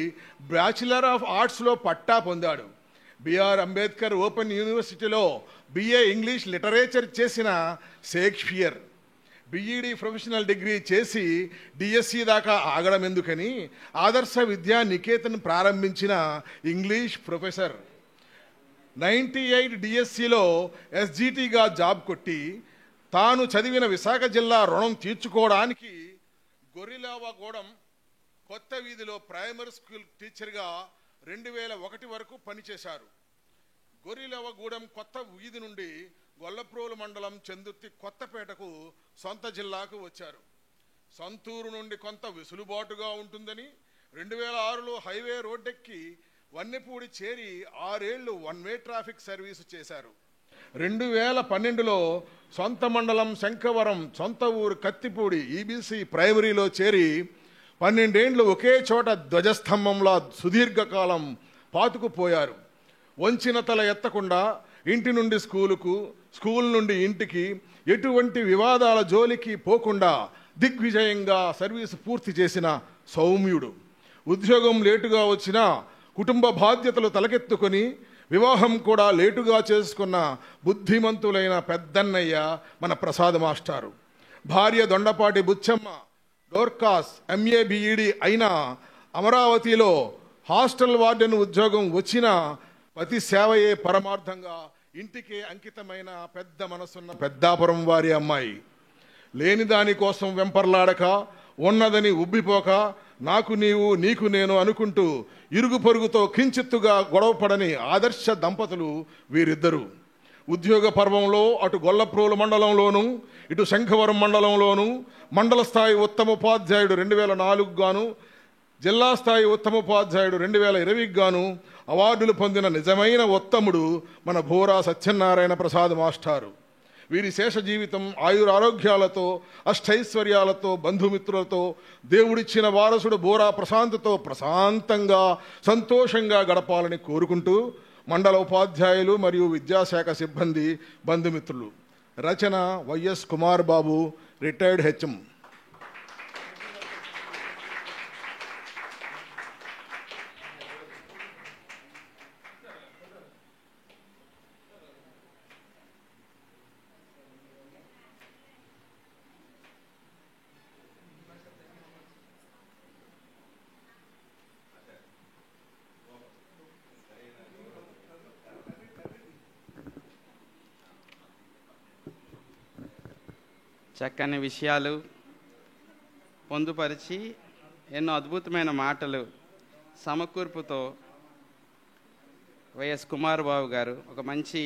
F: బ్యాచిలర్ ఆఫ్ ఆర్ట్స్లో పట్టా పొందాడు. బిఆర్ అంబేద్కర్ ఓపెన్ యూనివర్సిటీలో బిఏ ఇంగ్లీష్ లిటరేచర్ చేసిన షేక్స్పియర్. బిఈడి ప్రొఫెషనల్ డిగ్రీ చేసి డిఎస్సి దాకా ఆగడం ఎందుకని ఆదర్శ విద్యా నికేతన్ ప్రారంభించిన ఇంగ్లీష్ ప్రొఫెసర్. 98 డిఎస్సిలో ఎస్జిటిగా జాబ్ కొట్టి తాను చదివిన విశాఖ జిల్లా రుణం తీర్చుకోవడానికి గొరిలావగూడెం కొత్త వీధిలో ప్రైమరీ స్కూల్ టీచర్గా 2001 వరకు పనిచేశారు. గొరిలావగూడెం కొత్త వీధి నుండి గొల్లప్రోలు మండలం చందుర్తి కొత్తపేటకు సొంత జిల్లాకు వచ్చారు. సొంతూరు నుండి కొంత వెసులుబాటుగా ఉంటుందని 2006లో హైవే రోడ్డెక్కి వన్నెపూడి చేరి 6 ఏళ్లు వన్ వే ట్రాఫిక్ సర్వీసు చేశారు. 2012లో సొంత మండలం శంఖవరం, సొంత ఊరు కత్తిపూడి ఈబీసీ ప్రైమరీలో చేరి 12 ఏళ్లు ఒకే చోట ధ్వజస్తంభంలా సుదీర్ఘకాలం పాతుకుపోయారు. వంచిన తల ఎత్తకుండా ఇంటి నుండి స్కూలుకు, స్కూల్ నుండి ఇంటికి ఎటువంటి వివాదాల జోలికి పోకుండా దిగ్విజయంగా సర్వీసు పూర్తి చేసిన సౌమ్యుడు. ఉద్యోగం లేటుగా వచ్చినా కుటుంబ బాధ్యతలు తలకెత్తుకొని వివాహం కూడా లేటుగా చేసుకున్న బుద్ధిమంతులైన పెద్దన్నయ్య మన ప్రసాద్ మాస్టారు. భార్య దొండపాటి బుచ్చమ్మ డోర్కాస్ ఎంఏ బిఈడి అయినా అమరావతిలో హాస్టల్ వార్డెన్ ఉద్యోగం వచ్చినా పతి సేవయే పరమార్థంగా ఇంటికే అంకితమైన పెద్ద మనసున్న పెద్దాపురం వారి అమ్మాయి. లేని దానికోసం వెంపర్లాడక, ఉన్నదని ఉబ్బిపోక, నాకు నీవు నీకు నేను అనుకుంటూ ఇరుగు పొరుగుతో కించిత్తుగా గొడవపడని ఆదర్శ దంపతులు వీరిద్దరూ. ఉద్యోగ పర్వంలో అటు గొల్లప్రోలు మండలంలోనూ ఇటు శంఖవరం మండలంలోనూ మండల స్థాయి ఉత్తమోపాధ్యాయుడు 2004 గాను, జిల్లా స్థాయి ఉత్తమోపాధ్యాయుడు 2020 గాను అవార్డులు పొందిన నిజమైన ఉత్తముడు మన భూరా సత్యనారాయణ ప్రసాద్ మాస్టారు. వీరి శేష జీవితం ఆయురారోగ్యాలతో, అష్టైశ్వర్యాలతో, బంధుమిత్రులతో, దేవుడిచ్చిన వారసుడు బోరా ప్రశాంత్తో ప్రశాంతంగా సంతోషంగా గడపాలని కోరుకుంటూ మండల ఉపాధ్యాయులు మరియు విద్యాశాఖ సిబ్బంది, బంధుమిత్రులు. రచన వైఎస్ కుమార్ బాబు, రిటైర్డ్ హెచ్ఎం.
B: చక్కని విషయాలు పొందుపరిచి ఎన్నో అద్భుతమైన మాటలు సమకూర్పుతో వైఎస్ కుమార్ బాబు గారు ఒక మంచి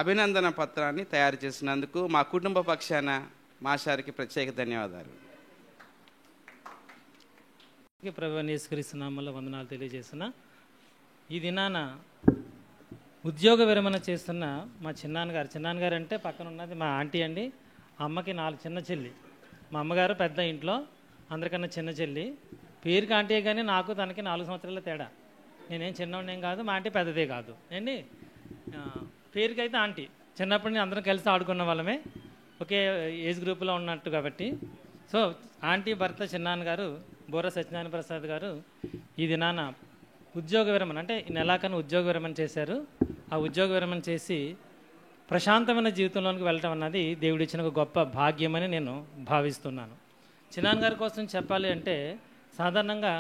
B: అభినందన పత్రాన్ని తయారు చేసినందుకు మా కుటుంబ పక్షాన మాస్టార్కి ప్రత్యేక ధన్యవాదాలు.
G: ప్రభువైన యేసుక్రీస్తు నామములో వందనాలు తెలియజేస్తున్న ఈ దినాన ఉద్యోగ విరమణ చేస్తున్న మా చిన్నాన్నగారు అంటే పక్కన ఉన్నది మా ఆంటీ అండి. అమ్మకి 4 చిన్న చెల్లి. మా అమ్మగారు పెద్ద ఇంట్లో, అందరికన్నా చిన్న చెల్లి. పేరుకి ఆంటీ కానీ నాకు తనకి 4 సంవత్సరాల తేడా. నేనేం చిన్నవాడినేం కాదు, మా ఆంటీ పెద్దదే కాదు అండి. పేరుకి అయితే ఆంటీ. చిన్నప్పటి నుంచి అందరం కలిసి ఆడుకున్న వాళ్ళమే, ఒకే ఏజ్ గ్రూప్లో ఉన్నట్టు కాబట్టి. సో ఆంటీ భర్త చిన్నాన్నగారు బోరా సత్యనారాయణ ప్రసాద్ గారు ఈ దినాన ఉద్యోగ విరమణ అంటే ఈ నెలాకన్నా ఉద్యోగ విరమణ చేశారు. ఆ ఉద్యోగ విరమణ చేసి ప్రశాంతమైన జీవితంలోనికి వెళ్ళటం అన్నది దేవుడిచ్చిన ఒక గొప్ప భాగ్యమని నేను భావిస్తున్నాను. చిన్నాన్న గారి కోసం చెప్పాలి అంటే సాధారణంగా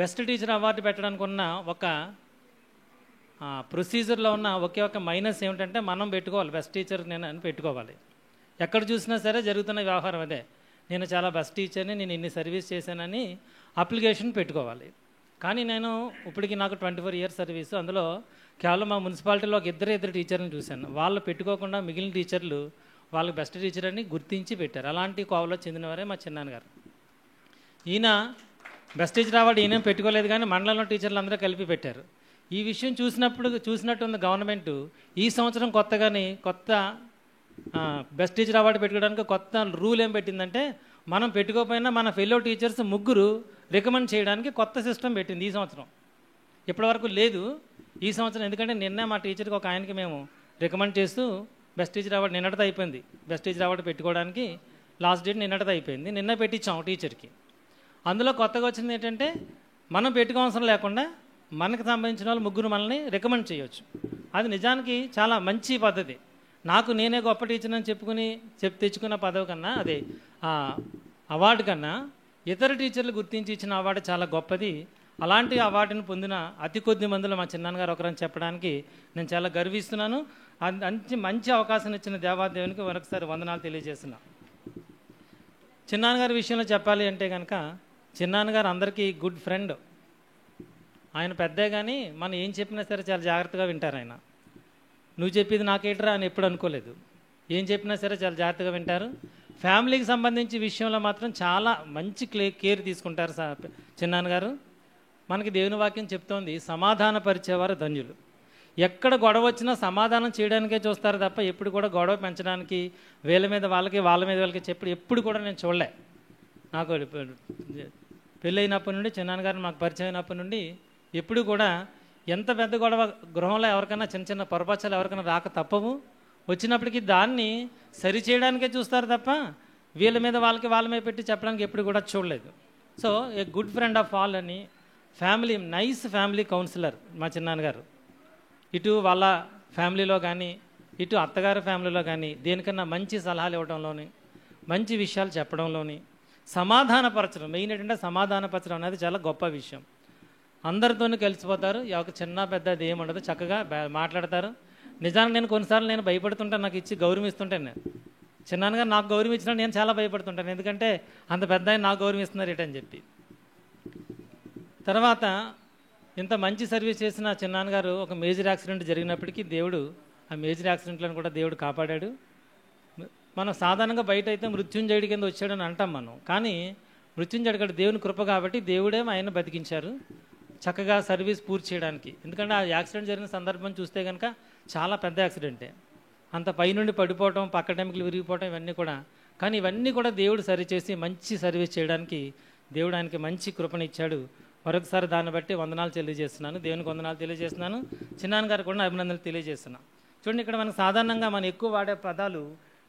G: బెస్ట్ టీచర్ అవార్డు పెట్టడానికి ఉన్న ఒక ప్రొసీజర్లో ఉన్న ఒకే ఒక మైనస్ ఏమిటంటే మనం పెట్టుకోవాలి, బెస్ట్ టీచర్ నేను అని పెట్టుకోవాలి. ఎక్కడ చూసినా సరే జరుగుతున్న వ్యవహారం అదే, నేను చాలా బెస్ట్ టీచర్ని, నేను ఇన్ని సర్వీస్ చేశానని అప్లికేషన్ పెట్టుకోవాలి. కానీ నేను ఇప్పటికి నాకు 24 ఇయర్స్ సర్వీసు, అందులో కేవలం మా మున్సిపాలిటీలో ఒక ఇద్దరు టీచర్ని చూశాను. వాళ్ళు పెట్టుకోకుండా మిగిలిన టీచర్లు వాళ్ళకి బెస్ట్ టీచర్ అని గుర్తించి పెట్టారు. అలాంటి కోవలో చెందినవారే మా చిన్నాన్నగారు. ఈయన బెస్ట్ టీచర్ అవార్డు ఈయన పెట్టుకోలేదు, కానీ మండలంలో టీచర్లు అందరూ కలిపి పెట్టారు. ఈ విషయం చూసినట్టుంది గవర్నమెంట్ ఈ సంవత్సరం కొత్త బెస్ట్ టీచర్ అవార్డు పెట్టుకోవడానికి కొత్త రూల్ ఏం పెట్టిందంటే, మనం పెట్టుకోకపోయినా మన ఫెలో టీచర్స్ 3 రికమెండ్ చేయడానికి కొత్త సిస్టమ్ పెట్టింది ఈ సంవత్సరం. ఇప్పటివరకు లేదు ఈ సంవత్సరం. ఎందుకంటే నిన్న మా టీచర్కి ఒక ఆయనకి మేము రికమెండ్ చేస్తూ బెస్ట్ టీచర్ అవార్డు నిన్నటితో అయిపోయింది. బెస్ట్ టీచర్ అవార్డు పెట్టుకోవడానికి లాస్ట్ డేట్ నిన్నటితో అయిపోయింది. నిన్న పెట్టించాం టీచర్కి. అందులో కొత్తగా వచ్చింది ఏంటంటే, మనం పెట్టుకోవసరం లేకుండా మనకు సంబంధించిన వాళ్ళు 3 మనల్ని రికమెండ్ చేయొచ్చు. అది నిజానికి చాలా మంచి పద్ధతి. నాకు నేనే గొప్ప టీచర్ అని తెచ్చుకున్న పదవి కన్నా, అదే అవార్డు కన్నా ఇతర టీచర్లు గుర్తించి ఇచ్చిన అవార్డు చాలా గొప్పది. అలాంటి అవార్డును పొందిన అతి కొద్ది మందిలో మా చిన్నాన్నగారు ఒకరని చెప్పడానికి నేను చాలా గర్విస్తున్నాను. మంచి అవకాశం ఇచ్చిన దేవాదేవునికి మరొకసారి వందనాలు తెలియజేస్తున్నా. చిన్నాన్నగారి విషయంలో చెప్పాలి అంటే కనుక, చిన్నాన్నగారు అందరికీ గుడ్ ఫ్రెండ్. ఆయన పెద్దే కానీ మనం ఏం చెప్పినా సరే చాలా జాగ్రత్తగా వింటారు. ఆయన నువ్వు చెప్పేది నాకేట్రా అని ఎప్పుడు అనుకోలేదు. ఏం చెప్పినా సరే చాలా జాగ్రత్తగా వింటారు. ఫ్యామిలీకి సంబంధించి విషయంలో మాత్రం చాలా మంచి కేర్ తీసుకుంటారు చిన్నాన్నగారు. మనకి దేవుని వాక్యం చెప్తోంది, సమాధాన పరిచేవారు ధన్యులు. ఎక్కడ గొడవ వచ్చినా సమాధానం చేయడానికే చూస్తారు తప్ప ఎప్పుడు కూడా గొడవ పెంచడానికి వాళ్ళ మీద వాళ్ళకి ఎప్పుడు కూడా నేను చూడలే. నాకు పెళ్ళైనప్పటి నుండి చిన్నాన్నగారు మాకు పరిచయం అయినప్పటి నుండి ఎప్పుడు కూడా ఎంత పెద్ద గొడవ గృహంలో ఎవరికైనా చిన్న చిన్న పొరపచ్చాలు ఎవరికైనా రాక తప్పవు. వచ్చినప్పటికీ దాన్ని సరిచేయడానికే చూస్తారు తప్ప వాళ్ళ మీద పెట్టి చెప్పడానికి ఎప్పుడు కూడా చూడలేదు. So a good friend of all అని నైస్ ఫ్యామిలీ కౌన్సిలర్ మా చిన్నాన్నగారు. ఇటు వాళ్ళ ఫ్యామిలీలో కానీ ఇటు అత్తగారి ఫ్యామిలీలో కానీ దేనికన్నా మంచి సలహాలు ఇవ్వడంలోని, మంచి విషయాలు చెప్పడంలోని, సమాధానపరచడం మెయిన్ ఏంటంటే సమాధానపరచడం అనేది చాలా గొప్ప విషయం. అందరితోనూ కలిసిపోతారు. ఒక చిన్న పెద్ద అది ఏముండదు, చక్కగా మాట్లాడతారు. నిజానికి నేను కొన్నిసార్లు నేను భయపడుతుంటాను, నాకు ఇచ్చి గౌరవం ఇస్తుంటాను. నేను చిన్నాన్నగారు నాకు గౌరవం ఇచ్చినా నేను చాలా భయపడుతుంటాను. ఎందుకంటే అంత పెద్ద ఆయన నాకు గౌరవం ఇస్తున్నారు ఏంటని చెప్పి. తర్వాత ఇంత మంచి సర్వీస్ చేసిన చిన్నాన్నగారు ఒక మేజర్ యాక్సిడెంట్ జరిగినప్పటికీ ఆ మేజర్ యాక్సిడెంట్లను కూడా దేవుడు కాపాడాడు. మనం సాధారణంగా బయట అయితే మృత్యుంజయుడి కింద వచ్చాడని అంటాం మనం, కానీ మృత్యుంజయుడు కూడా దేవుని కృప కాబట్టి దేవుడే ఆయన బతికించారు చక్కగా సర్వీస్ పూర్తి చేయడానికి. ఎందుకంటే ఆ యాక్సిడెంట్ జరిగిన సందర్భం చూస్తే కనుక చాలా పెద్ద యాక్సిడెంటే. అంత పైనుండి పడిపోవటం, పక్క టెంకులు విరిగిపోవటం ఇవన్నీ కూడా, కానీ ఇవన్నీ కూడా దేవుడు సరిచేసి మంచి సర్వీస్ చేయడానికి దేవుడు ఆయనకి మంచి కృపనిచ్చాడు. మరొకసారి దాన్ని బట్టి వందనాలు తెలియజేస్తున్నాను, దేవునికి వందనాలు తెలియజేస్తున్నాను. చిన్నాన్నగారు కూడా అభినందనలు తెలియజేస్తున్నాను. చూడండి, ఇక్కడ మనకు సాధారణంగా మనం ఎక్కువ వాడే పదాలు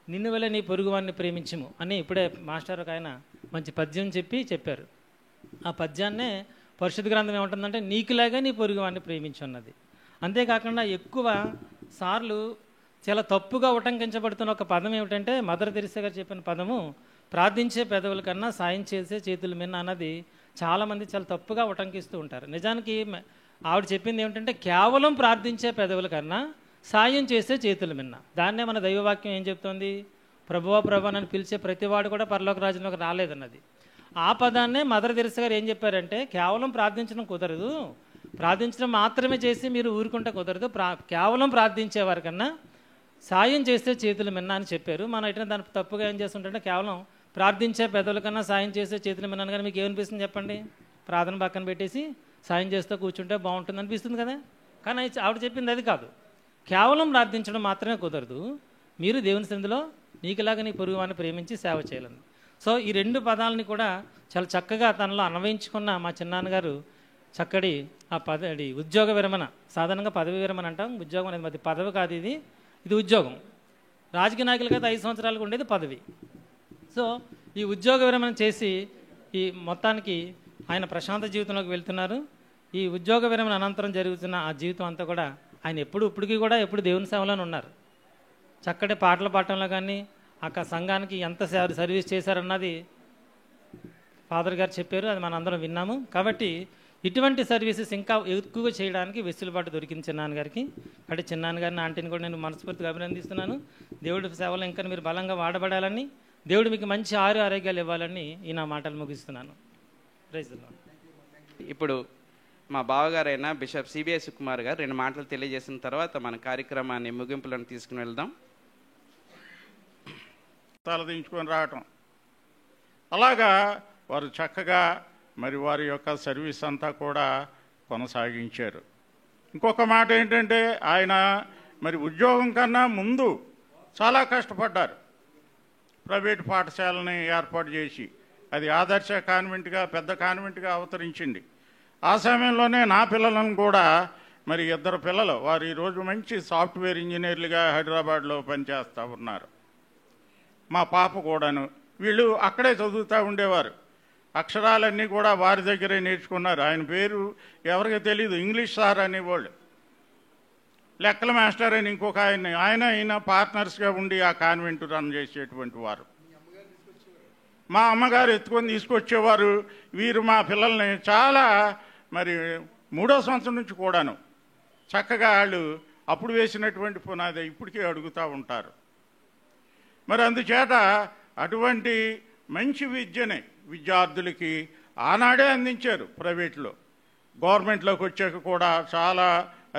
G: నిన్ను వలె నీ పొరుగువాన్ని ప్రేమించము అని ఇప్పుడే మాస్టర్ ఒక ఆయన మంచి పద్యం చెప్పారు. ఆ పద్యాన్నే పరిశుద్ధ గ్రంథం ఏమంటుందంటే, నీకులాగా నీ పొరుగువాన్ని ప్రేమించు అన్నది. అంతేకాకుండా ఎక్కువ సార్లు చాలా తప్పుగా ఉటంకించబడుతున్న ఒక పదం ఏమిటంటే, మదర్ తెరిసా గారు చెప్పిన పదము, ప్రార్థించే పెదవుల కన్నా సాయం చేసే చేతుల మిన్న అన్నది చాలామంది చాలా తప్పుగా ఉటంకిస్తూ ఉంటారు. నిజానికి ఆవిడ చెప్పింది ఏమిటంటే, కేవలం ప్రార్థించే పెదవుల కన్నా సాయం చేసే చేతుల మిన్న. దాన్నే మన దైవవాక్యం ఏం చెప్తోంది, ప్రభువా ప్రభు అని పిలిచే ప్రతివాడు కూడా పరలోక రాజ్యంలోకి రాలేదన్నది. ఆ పదాన్నే మదర్ తెరిసా గారు ఏం చెప్పారంటే, కేవలం ప్రార్థించడం కుదరదు, ప్రార్థించడం మాత్రమే చేసి మీరు ఊరుకుంటే కుదరదు, కేవలం ప్రార్థించేవారి కన్నా సాయం చేస్తే చేతులు మిన్న అని చెప్పారు. మనం ఎట్లా దాన్ని తప్పుగా ఏం చేస్తుంటే, కేవలం ప్రార్థించే పెదవుల కన్నా సాయం చేసే చేతులు మిన్నాను. కానీ మీకు ఏమనిపిస్తుంది చెప్పండి? ప్రార్థన పక్కన పెట్టేసి సాయం చేస్తూ కూర్చుంటే బాగుంటుంది అనిపిస్తుంది కదా. కానీ ఆవిడ చెప్పింది అది కాదు, కేవలం ప్రార్థించడం మాత్రమే కుదరదు, మీరు దేవుని సన్నిధిలో నీకులాగా నీ పొరుగువాన్ని ప్రేమించి సేవ చేయాలని. సో ఈ రెండు పదాలని కూడా చాలా చక్కగా తనలో అన్వయించుకున్న మా చిన్నాన్నగారు చక్కటి ఆ ఉద్యోగ విరమణ, సాధారణంగా పదవి విరమణ అంటాం, ఉద్యోగం అనేది అది పదవి కాదు, ఇది ఉద్యోగం. రాజకీయ నాయకులకైతే 5 సంవత్సరాలకు ఉండేది పదవి. సో ఈ ఉద్యోగ విరమణ చేసి ఈ మొత్తానికి ఆయన ప్రశాంత జీవితంలోకి వెళ్తున్నారు. ఈ ఉద్యోగ విరమణ అనంతరం జరుగుతున్న ఆ జీవితం అంతా కూడా ఆయన ఇప్పటికీ కూడా దేవుని సేవలోనే ఉన్నారు. చక్కటి పాటలు పాడటంలో కానీ అక్కడ సంఘానికి ఎంత సర్వీస్ చేశారన్నది ఫాదర్ గారు చెప్పారు, అది మనందరం విన్నాము. కాబట్టి ఇటువంటి సర్వీసెస్ ఇంకా ఎక్కువగా చేయడానికి వెసులుబాటు దొరికింది చిన్నాన్నగారికి. అంటే చిన్నాన్నగారిని ఆంటీని కూడా నేను మనస్ఫూర్తిగా అభినందిస్తున్నాను. దేవుడి సేవలో ఇంకా మీరు బలంగా వాడబడాలని, దేవుడు మీకు మంచి ఆరోగ్యాలు ఇవ్వాలని ఈ నా మాటలు ముగిస్తున్నాను. Praise the Lord.
B: ఇప్పుడు మా బావగారైన బిషప్ సిబిఐ సుకుమార్ గారు 2 మాటలు తెలియజేసిన తర్వాత మన కార్యక్రమాన్ని ముగింపులను తీసుకుని వెళ్దాం.
H: తలదించుకొని రావటం, అలాగా వారు చక్కగా మరి వారి యొక్క సర్వీస్ అంతా కూడా కొనసాగించారు. ఇంకొక మాట ఏంటంటే ఆయన మరి ఉద్యోగం కన్నా ముందు చాలా కష్టపడ్డారు. ప్రైవేట్ పాఠశాలని ఏర్పాటు చేసి అది ఆదర్శ కాన్వెంట్గా పెద్ద కాన్వెంట్గా అవతరించింది. ఆ సమయంలోనే నా పిల్లలను కూడా మరి 2 పిల్లలు వారు ఈరోజు మంచి సాఫ్ట్వేర్ ఇంజనీర్లుగా హైదరాబాద్లో పనిచేస్తూ ఉన్నారు. మా పాప కూడాను. వీళ్ళు అక్కడే చదువుతూ ఉండేవారు. అక్షరాలన్నీ కూడా వారి దగ్గరే నేర్చుకున్నారు. ఆయన పేరు ఎవరికి తెలియదు, ఇంగ్లీష్ సార్ అనేవాళ్ళు. లెక్కల మాస్టర్ అని ఇంకొక ఆయన పార్ట్నర్స్గా ఉండి ఆ కాన్వెంట్ రన్ చేసేటువంటి వారు. మా అమ్మగారు ఎత్తుకొని తీసుకొచ్చేవారు. వీరు మా పిల్లల్ని చాలా మరి 3వ సంవత్సరం నుంచి కూడాను చక్కగా వాళ్ళు అప్పుడు వేసినటువంటి పునాది ఇప్పటికీ అడుగుతూ ఉంటారు. మరి అందుచేత అటువంటి మంచి విద్యని విద్యార్థులకి ఆనాడే అందించారు ప్రైవేట్లో. గవర్నమెంట్లోకి వచ్చాక కూడా చాలా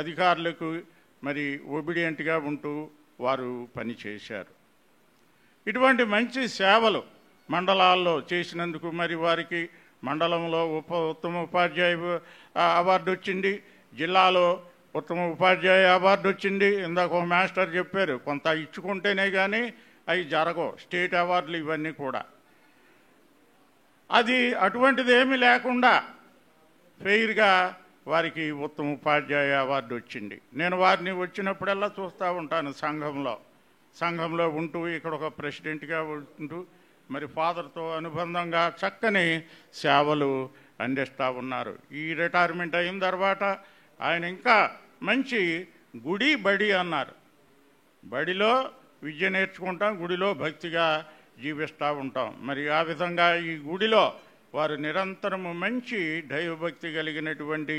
H: అధికారులకు మరి ఒబిడియంట్గా ఉంటూ వారు పనిచేశారు. ఇటువంటి మంచి సేవలు మండలాల్లో చేసినందుకు మరి వారికి మండలంలో ఉత్తమ ఉపాధ్యాయ అవార్డు వచ్చింది, జిల్లాలో ఉత్తమ ఉపాధ్యాయ అవార్డు వచ్చింది. ఇందాక ఒక మాస్టర్ చెప్పారు, కొంత ఇచ్చుకుంటేనే కానీ అవి జరగవు స్టేట్ అవార్డులు ఇవన్నీ కూడా. అది అటువంటిది ఏమీ లేకుండా ఫెయిర్గా వారికి ఉత్తమ ఉపాధ్యాయ అవార్డు వచ్చింది. నేను వారిని వచ్చినప్పుడల్లా చూస్తూ ఉంటాను. సంఘంలో ఉంటూ ఇక్కడ ఒక ప్రెసిడెంట్గా ఉంటూ మరి ఫాదర్తో అనుబంధంగా చక్కని సేవలు అందిస్తూ ఉన్నారు. ఈ రిటైర్మెంట్ అయిన తర్వాత ఆయన ఇంకా మంచి గుడి బడి అన్నారు. బడిలో విద్య నేర్చుకుంటాం, గుడిలో భక్తిగా జీవిస్తూ ఉంటాం. మరి ఆ విధంగా ఈ గుడిలో వారు నిరంతరము మంచి దైవభక్తి కలిగినటువంటి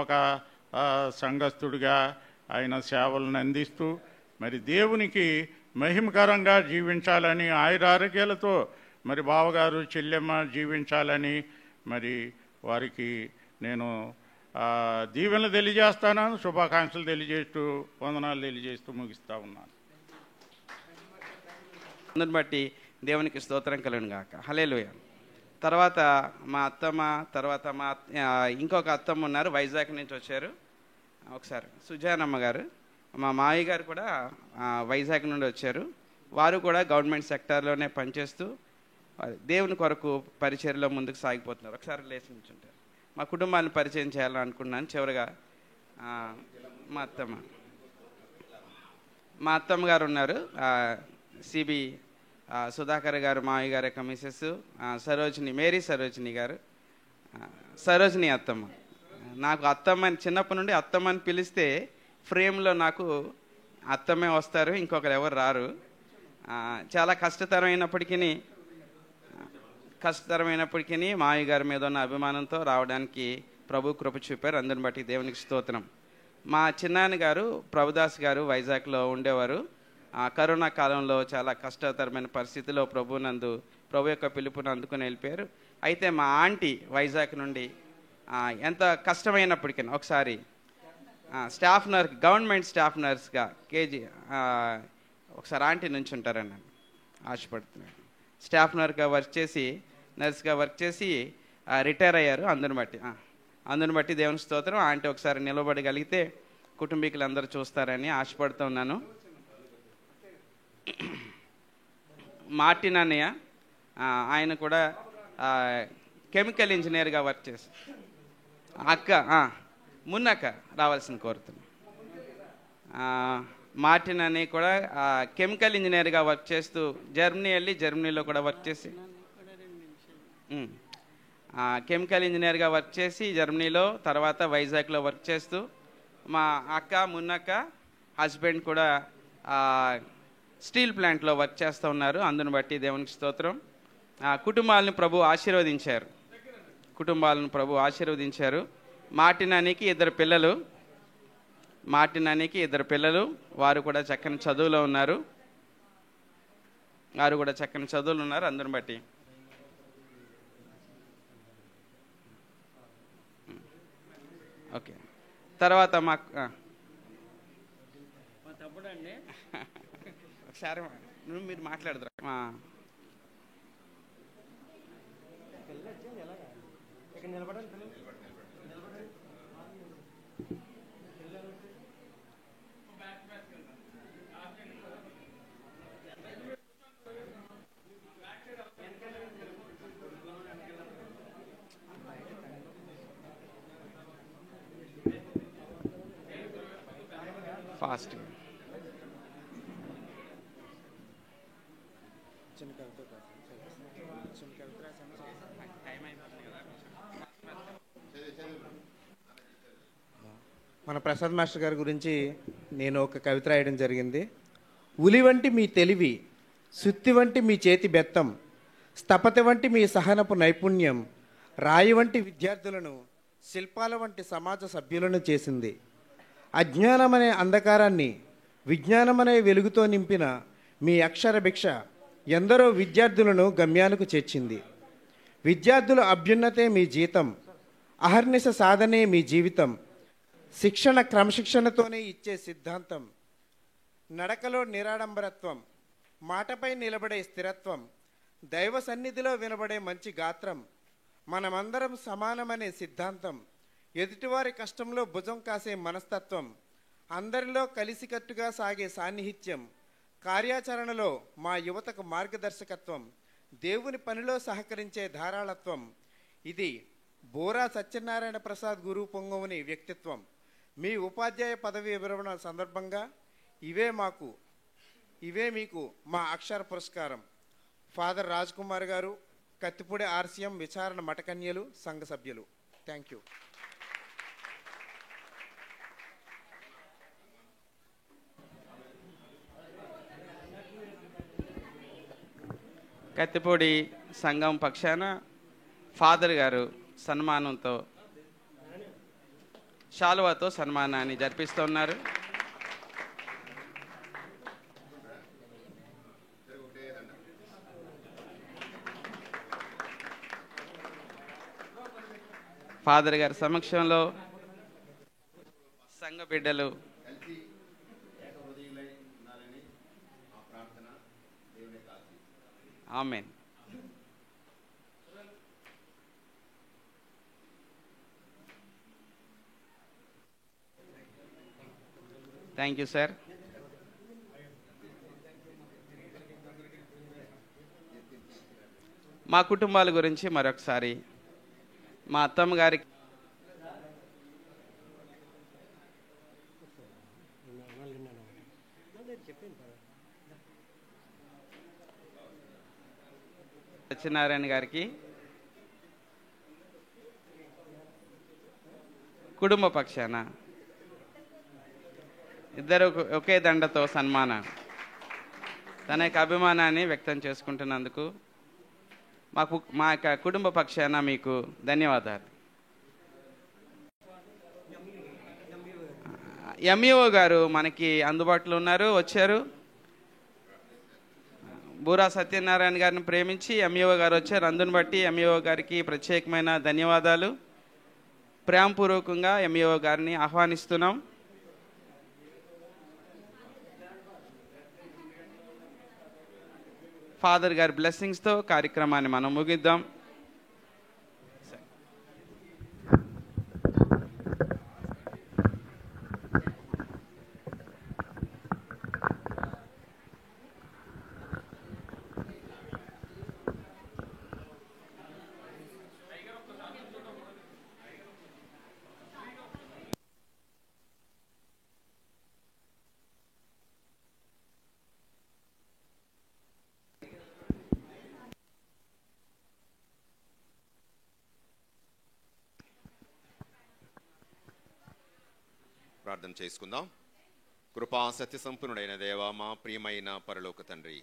H: ఒక సంఘస్థుడిగా ఆయన సేవలను అందిస్తూ మరి దేవునికి మహిమకరంగా జీవించాలని ఆయురారోగ్యాలతో మరి బావగారు చెల్లెమ్మ జీవించాలని మరి వారికి నేను దీవెనలు తెలియజేస్తాను, శుభాకాంక్షలు తెలియజేస్తూ వందనాలు తెలియజేస్తూ ముగిస్తూ ఉన్నాను.
B: అందుని బట్టి దేవునికి స్తోత్రం కలుగును గాక. హల్లెలూయా. తర్వాత మా అత్తమ్మ, తర్వాత ఇంకొక అత్తమ్మ ఉన్నారు, వైజాగ్ నుంచి వచ్చారు. ఒకసారి సుజానమ్మ గారు, మా మావయ్య గారు కూడా వైజాగ్ నుండి వచ్చారు. వారు కూడా గవర్నమెంట్ సెక్టార్లోనే పనిచేస్తూ దేవుని కొరకు పరిచర్యలో ముందుకు సాగిపోతున్నారు. ఒకసారి లేచి నుంచుంటారు. మా కుటుంబాన్ని పరిచయం చేయాలని అనుకున్నాను. చివరిగా మా అత్తమ్మ గారు ఉన్నారు, సిబి సుధాకర్ గారు, మావయ్య గారి యొక్క మిసెస్ సరోజిని, మేరీ సరోజిని గారు, సరోజిని అత్తమ్మ. నాకు అత్తమ్మని చిన్నప్పటి నుండి అత్తమ్మని పిలిస్తే ఫ్రేమ్లో నాకు అత్తమ్మే వస్తారు, ఇంకొకరు ఎవరు రారు. చాలా కష్టతరమైనప్పటికీ మావయ్య గారి మీద ఉన్న అభిమానంతో రావడానికి ప్రభు కృప చూపారు. అందుని బట్టి దేవునికి స్తోత్రం. మా చిన్నాన్న గారు ప్రభుదాస్ గారు వైజాగ్లో ఉండేవారు. కరోనా కాలంలో చాలా కష్టతరమైన పరిస్థితిలో ప్రభు యొక్క పిలుపుని అందుకుని వెళ్ళిపోయారు. అయితే మా ఆంటీ వైజాగ్ నుండి ఎంత కష్టమైనప్పటికీ ఒకసారి గవర్నమెంట్ స్టాఫ్ నర్స్గా ఒకసారి ఆంటీ నుంచి ఉంటారని ఆశపడుతున్నాను. స్టాఫ్ నర్స్గా వర్క్ చేసి రిటైర్ అయ్యారు. అందుని బట్టి దేవుని స్తోత్రం. ఆంటీ ఒకసారి నిలబడగలిగితే కుటుంబీకులు అందరూ చూస్తారని ఆశపడుతూ ఉన్నాను. మార్టిన్ అన్నయ్య, ఆయన కూడా కెమికల్ ఇంజనీర్గా వర్క్ చేసి మున్నక్క రావాల్సిన కోరుతున్నాను. మార్టిన్ అన్నయ్య కూడా కెమికల్ ఇంజనీర్గా వర్క్ చేస్తూ జర్మనీలో కూడా వర్క్ చేసి కెమికల్ ఇంజనీర్గా వర్క్ చేసి జర్మనీలో, తర్వాత వైజాగ్లో వర్క్ చేస్తూ మా అక్క మున్నక్క హస్బెండ్ కూడా స్టీల్ ప్లాంట్లో వర్క్ చేస్తూ ఉన్నారు. అందుని బట్టి దేవునికి స్తోత్రం. కుటుంబాలను ప్రభు ఆశీర్వదించారు. మార్టిన్ అన్నయ్యకి ఇద్దరు పిల్లలు. వారు కూడా చక్కని చదువులో ఉన్నారు. అందుని బట్టి ఓకే. తర్వాత మా తమ్ముడు అండి, ఒకసారి మీరు మాట్లాడదురా. ఫాస్ట్
I: మన ప్రసాద్ మాస్టర్ గారి గురించి నేను ఒక కవిత రాయడం జరిగింది. ఉలి వంటి మీ తెలివి, సుత్తి వంటి మీ చేతి బెత్తం, స్థపతి వంటి మీ సహనపు నైపుణ్యం, రాయి వంటి విద్యార్థులను, శిల్పాల వంటి సమాజ సభ్యులను చేసింది. అజ్ఞానమనే అంధకారాన్ని విజ్ఞానమనే వెలుగుతో నింపిన మీ అక్షర భిక్ష ఎందరో విద్యార్థులను గమ్యానికి చేర్చింది. విద్యార్థుల అభ్యున్నతే మీ జీతం, అహర్నిశ సాధనే మీ జీవితం, శిక్షణ క్రమశిక్షణతోనే ఇచ్చే సిద్ధాంతం, నడకలో నిరాడంబరత్వం, మాటపై నిలబడే స్థిరత్వం, దైవ సన్నిధిలో వినబడే మంచి గాత్రం, మనమందరం సమానమనే సిద్ధాంతం, ఎదుటివారి కష్టంలో భుజం కాసే మనస్తత్వం, అందరిలో కలిసికట్టుగా సాగే సాన్నిహిత్యం, కార్యాచరణలో మా యువతకు మార్గదర్శకత్వం, దేవుని పనిలో సహకరించే ధారాళత్వం, ఇది బోరా సత్యనారాయణ ప్రసాద్ గురు పొంగవుని వ్యక్తిత్వం. మీ ఉపాధ్యాయ పదవి విరమణ సందర్భంగా ఇవే మీకు మా అక్షర పురస్కారం. ఫాదర్ రాజ్ కుమార్ గారు, కత్తిపూడి ఆర్సీఎం విచారణ మఠకన్యలు సంఘ సభ్యులు. Thank you.
B: కత్తిపూడి సంఘం పక్షాన ఫాదర్ గారు సన్మానంతో శాలువాతో సన్మానాన్ని జరిపిస్తున్నారు. ఫాదర్ గారి సమక్షంలో సంఘ బిడ్డలు ఆమేన్. Thank you sir. మా కుటుంబాల గురించి మరొకసారి మా అత్తమ్మ గారికి సత్యనారాయణ గారికి కుటుంబ పక్షాన ఇద్దరు ఒకే దండతో సన్మానం తన యొక్క అభిమానాన్ని వ్యక్తం చేసుకుంటున్నందుకు మా యొక్క కుటుంబ పక్షాన మీకు ధన్యవాదాలు. ఎంఈఓ గారు మనకి అందుబాటులో ఉన్నారు, వచ్చారు. బూరా సత్యనారాయణ గారిని ప్రేమించి ఎంఈఓ గారు వచ్చారు. అందుని బట్టి ఎంఈఓ గారికి ప్రత్యేకమైన ధన్యవాదాలు. ప్రేమపూర్వకంగా ఎంఈఓ గారిని ఆహ్వానిస్తున్నాం. ఫాదర్ గారి బ్లెస్సింగ్స్తో కార్యక్రమాన్ని మనం ముగిద్దాం.
C: ప్రార్థన చేసుకుందాం. కృపా సత్య సంపన్నుడైన దేవా, మా ప్రియమైన పరలోక తండ్రి,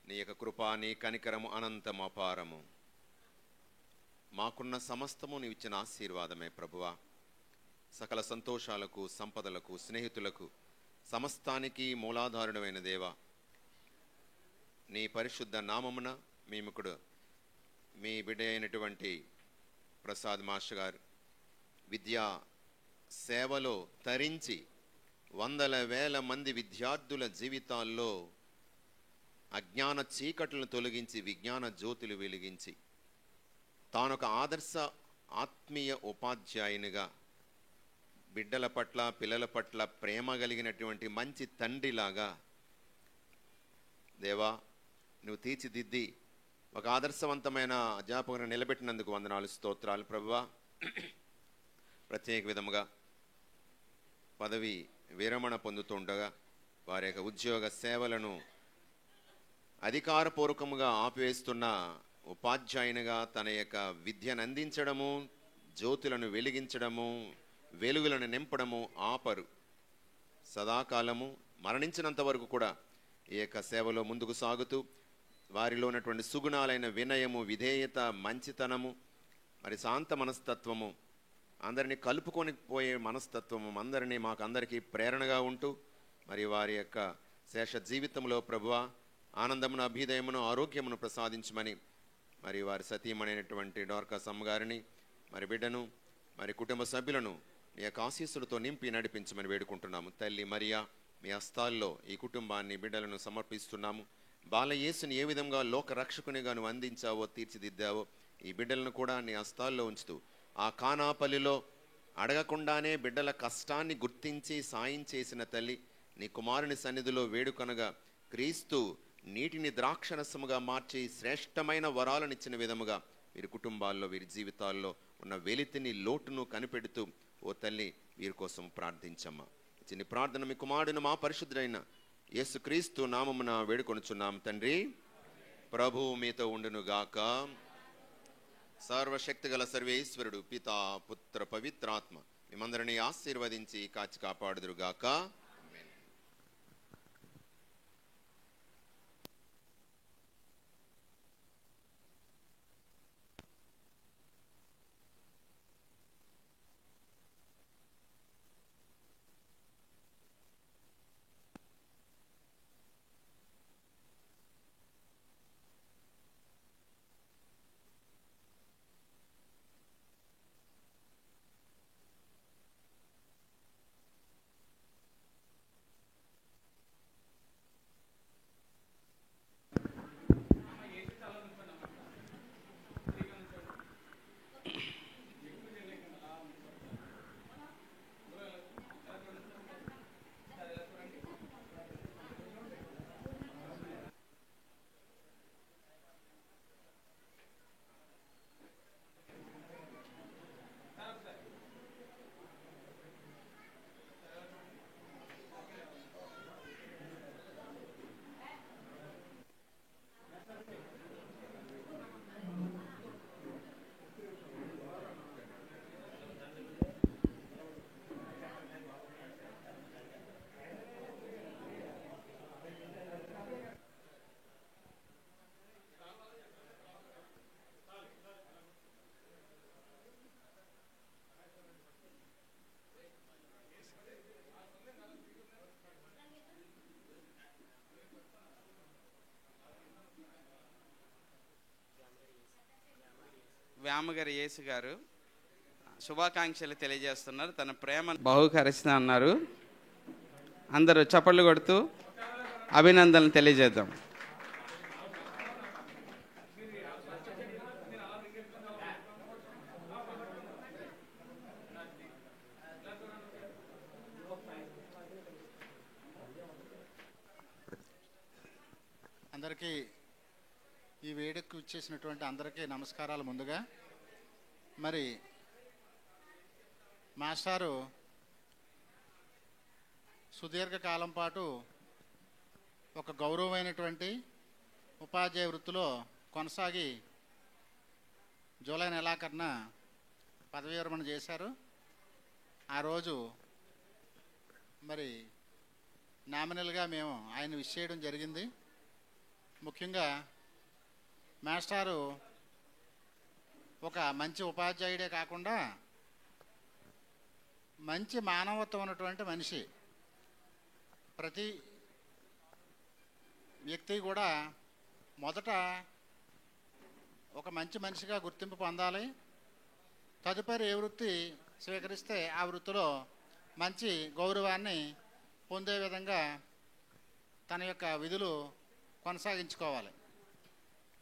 C: నీ యొక్క కృపా నీ కనికరము అనంతము అపారము. మాకున్న సమస్తము నీవు ఇచ్చిన ఆశీర్వాదమే ప్రభువా. సకల సంతోషాలకు, సంపదలకు, స్నేహితులకు, సమస్తానికి మూలాధారుడమైన దేవా, నీ పరిశుద్ధ నామమున మీ బిడ్డ అయినటువంటి ప్రసాద్ మాస్టర్ గారు విద్యా సేవలో తరించి వందల వేల మంది విద్యార్థుల జీవితాల్లో అజ్ఞాన చీకట్లను తొలగించి విజ్ఞాన జ్యోతులు వెలిగించి తానొక ఆదర్శ ఆత్మీయ ఉపాధ్యాయునిగా బిడ్డల పట్ల పిల్లల పట్ల ప్రేమ కలిగినటువంటి మంచి తండ్రిలాగా దేవా నువ్వు తీర్చిదిద్ది ఒక ఆదర్శవంతమైన అధ్యాపకుని నిలబెట్టినందుకు వందనాలు, స్తోత్రాలు ప్రభువా. ప్రత్యేక విధముగా పదవి విరమణ పొందుతుండగా వారి యొక్క ఉద్యోగ సేవలను అధికారపూర్వకంగా ఆపివేస్తున్న ఉపాధ్యాయునిగా తన యొక్క విద్యను అందించడము, జ్యోతులను వెలిగించడము, వెలుగులను నింపడము ఆపరు. సదాకాలము మరణించినంత వరకు కూడా ఈ యొక్క సేవలో ముందుకు సాగుతూ వారిలో ఉన్నటువంటి సుగుణాలైన వినయము, విధేయత, మంచితనము, మరి శాంత మనస్తత్వము, అందరినీ కలుపుకొని పోయే మనస్తత్వము అందరినీ మాకందరికీ ప్రేరణగా ఉంటూ మరి వారి యొక్క శేష జీవితంలో ప్రభువా ఆనందమును, అభ్యుదయమును, ఆరోగ్యమును ప్రసాదించమని మరి వారి సతీమణైనటువంటి డోర్కాస్ అమ్మగారిని, మరి బిడ్డను, మరి కుటుంబ సభ్యులను నీ యొక్క ఆశీస్సులతో నింపి నడిపించమని వేడుకుంటున్నాము. తల్లి మరియా మీ హస్తాల్లో ఈ కుటుంబాన్ని, బిడ్డలను సమర్పిస్తున్నాము. బాలయేసుని ఏ విధంగా లోక రక్షకునిగా నువ్వు అందించావో, తీర్చిదిద్దావో ఈ బిడ్డలను కూడా నీ హస్తాల్లో ఉంచుతూ ఆ కానాపల్లిలో అడగకుండానే బిడ్డల కష్టాన్ని గుర్తించి సాయం చేసిన తల్లి నీ కుమారుని సన్నిధిలో వేడుకనగా క్రీస్తు నీటిని ద్రాక్షరసముగా మార్చి శ్రేష్టమైన వరాలనిచ్చిన విధముగా వీరి కుటుంబాల్లో, వీరి జీవితాల్లో ఉన్న వెలితిని, లోటును కనిపెడుతూ ఓ తల్లి వీరి కోసం ప్రార్థించమ్మా. చిన్న ప్రార్థన మీ కుమారుడును మా పరిశుద్ధుడైన యేసుక్రీస్తు నామమున వేడుకొనుచున్నాం తండ్రి. ప్రభువు మీతో ఉండునుగాక. సర్వశక్తిగల సర్వేశ్వరుడు పితా, పుత్ర, పవిత్రాత్మ మిమ్మందరినీ ఆశీర్వదించి కాచి కాపాడుదురుగాక.
B: వ్యామగారి యేసు గారు శుభాకాంక్షలు తెలియజేస్తున్నారు. తన ప్రేమ బహుకరిస్తా అన్నారు. అందరూ చప్పట్లు కొడుతూ అభినందనలు తెలియజేద్దాం.
J: అందరికీ ఈ వేడుకకు ఇచ్చేసినటువంటి అందరికీ నమస్కారాలు. ముందుగా మరి మాస్టారు సుదీర్ఘకాలం పాటు ఒక గౌరవమైనటువంటి ఉపాధ్యాయ వృత్తిలో కొనసాగి జూలై నెలాఖరున పదవీ విరమణ చేశారు. ఆ రోజు మరి నామినల్గా మేము ఆయన విష్ చేయడం జరిగింది. ముఖ్యంగా మాస్టారు ఒక మంచి ఉపాధ్యాయుడే కాకుండా మంచి మానవత్వం ఉన్నటువంటి మనిషి. ప్రతి వ్యక్తి కూడా మొదట ఒక మంచి మనిషిగా గుర్తింపు పొందాలి. తదుపరి ఏ వృత్తి స్వీకరిస్తే ఆ వృత్తిలో మంచి గౌరవాన్ని పొందే విధంగా తన యొక్క విధులు కొనసాగించుకోవాలి.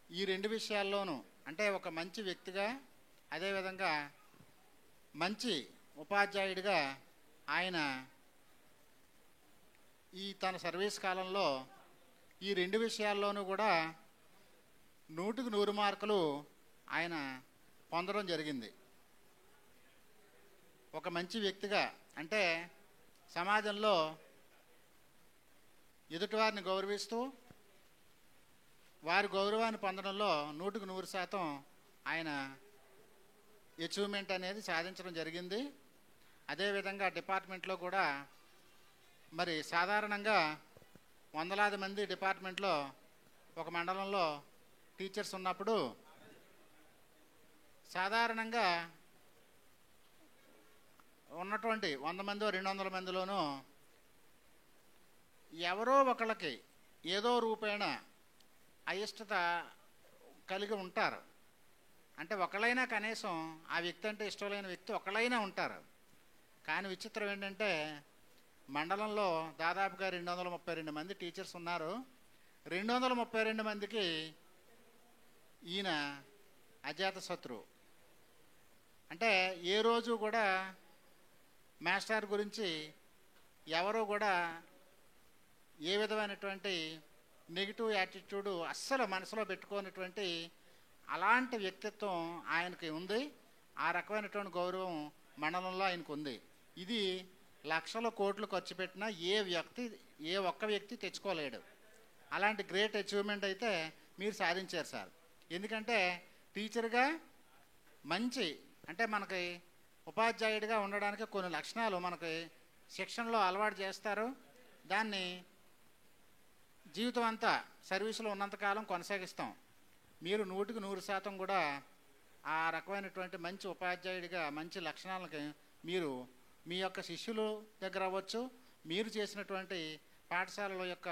J: ఈ రెండు విషయాల్లోనూ అంటే ఒక మంచి వ్యక్తిగా, అదేవిధంగా మంచి ఉపాధ్యాయుడిగా ఆయన ఈ తన సర్వీస్ కాలంలో ఈ 2 విషయాల్లోనూ కూడా 100కి 100 మార్కులు ఆయన పొందడం జరిగింది. ఒక మంచి వ్యక్తిగా, అంటే సమాజంలో ఎదుటివారిని గౌరవిస్తూ వారి గౌరవాన్ని పొందడంలో 100కి 100% ఆయన అచీవ్మెంట్ అనేది సాధించడం జరిగింది. అదేవిధంగా డిపార్ట్మెంట్లో కూడా మరి సాధారణంగా వందలాది మంది డిపార్ట్మెంట్లో ఒక మండలంలో టీచర్స్ ఉన్నప్పుడు సాధారణంగా ఉన్నటువంటి 100 మందో 200 మందిలోనూ ఎవరో ఒకళ్ళకి ఏదో రూపేణ అయిష్టత కలిగి ఉంటారు. అంటే ఒకళ్ళైనా కనీసం ఆ వ్యక్తి అంటే ఇష్టం లేని వ్యక్తి ఒకళ్ళైనా ఉంటారు. కానీ విచిత్రం ఏంటంటే మండలంలో దాదాపుగా 232 మంది టీచర్స్ ఉన్నారు. 232 మందికి ఈయన అజాత శత్రువు. అంటే ఏ రోజు కూడా మాస్టర్ గురించి ఎవరు కూడా ఏ విధమైనటువంటి నెగిటివ్ యాటిట్యూడ్ అస్సలు మనసులో పెట్టుకోనటువంటి అలాంటి వ్యక్తిత్వం ఆయనకి ఉంది. ఆ రకమైనటువంటి గౌరవం మండలంలో ఆయనకు ఉంది. ఇది లక్షల కోట్లు ఖర్చు పెట్టినా ఏ ఒక్క వ్యక్తి తెచ్చుకోలేడు. అలాంటి గ్రేట్ అచీవ్మెంట్ అయితే మీరు సాధించారు సార్. ఎందుకంటే టీచర్గా మంచి, అంటే మనకి ఉపాధ్యాయుడిగా ఉండడానికి కొన్ని లక్షణాలు మనకి శిక్షణలో అలవాటు చేస్తారు. దాన్ని జీవితం అంతా సర్వీసులో ఉన్నంతకాలం కొనసాగిస్తాం. మీరు 100కి 100% కూడా ఆ రకమైనటువంటి మంచి ఉపాధ్యాయుడిగా మంచి లక్షణాలకి మీరు మీ యొక్క శిష్యులు దగ్గర అవ్వచ్చు, మీరు చేసినటువంటి పాఠశాలల యొక్క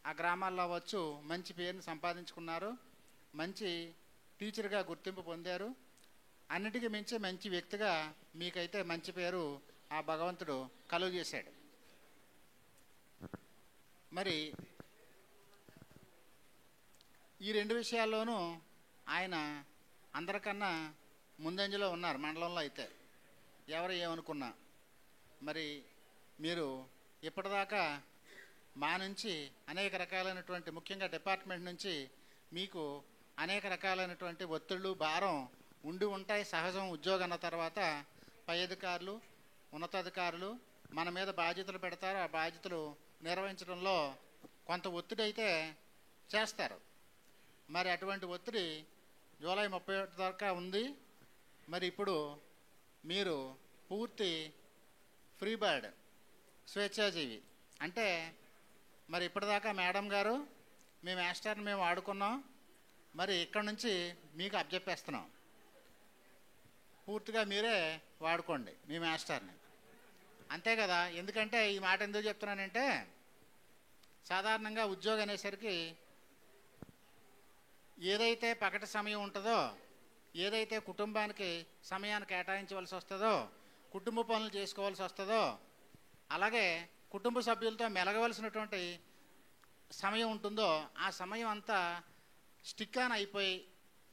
J: ఆ గ్రామాల్లో అవ్వచ్చు మంచి పేరుని సంపాదించుకున్నారు. మంచి టీచర్గా గుర్తింపు పొందారు. అన్నిటికీ మించి మంచి వ్యక్తిగా మీకైతే మంచి పేరు ఆ భగవంతుడు కలుగు చేశాడు. మరి ఈ 2 విషయాల్లోనూ ఆయన అందరికన్నా ముందంజలో ఉన్నారు మండలంలో. అయితే ఎవరు ఏమనుకున్నా మరి మీరు ఇప్పటిదాకా మా నుంచి అనేక రకాలైనటువంటి, ముఖ్యంగా డిపార్ట్మెంట్ నుంచి మీకు అనేక రకాలైనటువంటి ఒత్తిళ్ళు, భారం ఉండి ఉంటాయి. సహజం. ఉద్యోగం అన్న తర్వాత పై అధికారులు, ఉన్నతాధికారులు మన మీద బాధ్యతలు పెడతారు. ఆ బాధ్యతలు నిర్వహించడంలో కొంత ఒత్తిడి అయితే చేస్తారు. మరి అటువంటి ఒత్తిడి జూలై 31 దాకా ఉంది. మరి ఇప్పుడు మీరు పూర్తి ఫ్రీ బర్డ్, స్వేచ్ఛాజీవి. అంటే మరి ఇప్పటిదాకా మేడం గారు మీ మాస్టర్ని మేము ఆడుకున్నాం, మరి ఇక్కడ నుంచి మీకు అప్పచెప్పేస్తున్నాం. పూర్తిగా మీరే వాడుకోండి మీ మాస్టర్ని. అంతే కదా. ఎందుకంటే ఈ మాట ఎందుకు చెప్తున్నానంటే సాధారణంగా ఉద్యోగం అనేసరికి ఏదైతే పగటి సమయం ఉంటుందో, ఏదైతే కుటుంబానికి సమయాన్ని కేటాయించవలసి వస్తుందో, కుటుంబ పనులు చేసుకోవాల్సి వస్తుందో, అలాగే కుటుంబ సభ్యులతో మెలగవలసినటువంటి సమయం ఉంటుందో ఆ సమయం అంతా స్టిక్ ఆన్ అయిపోయి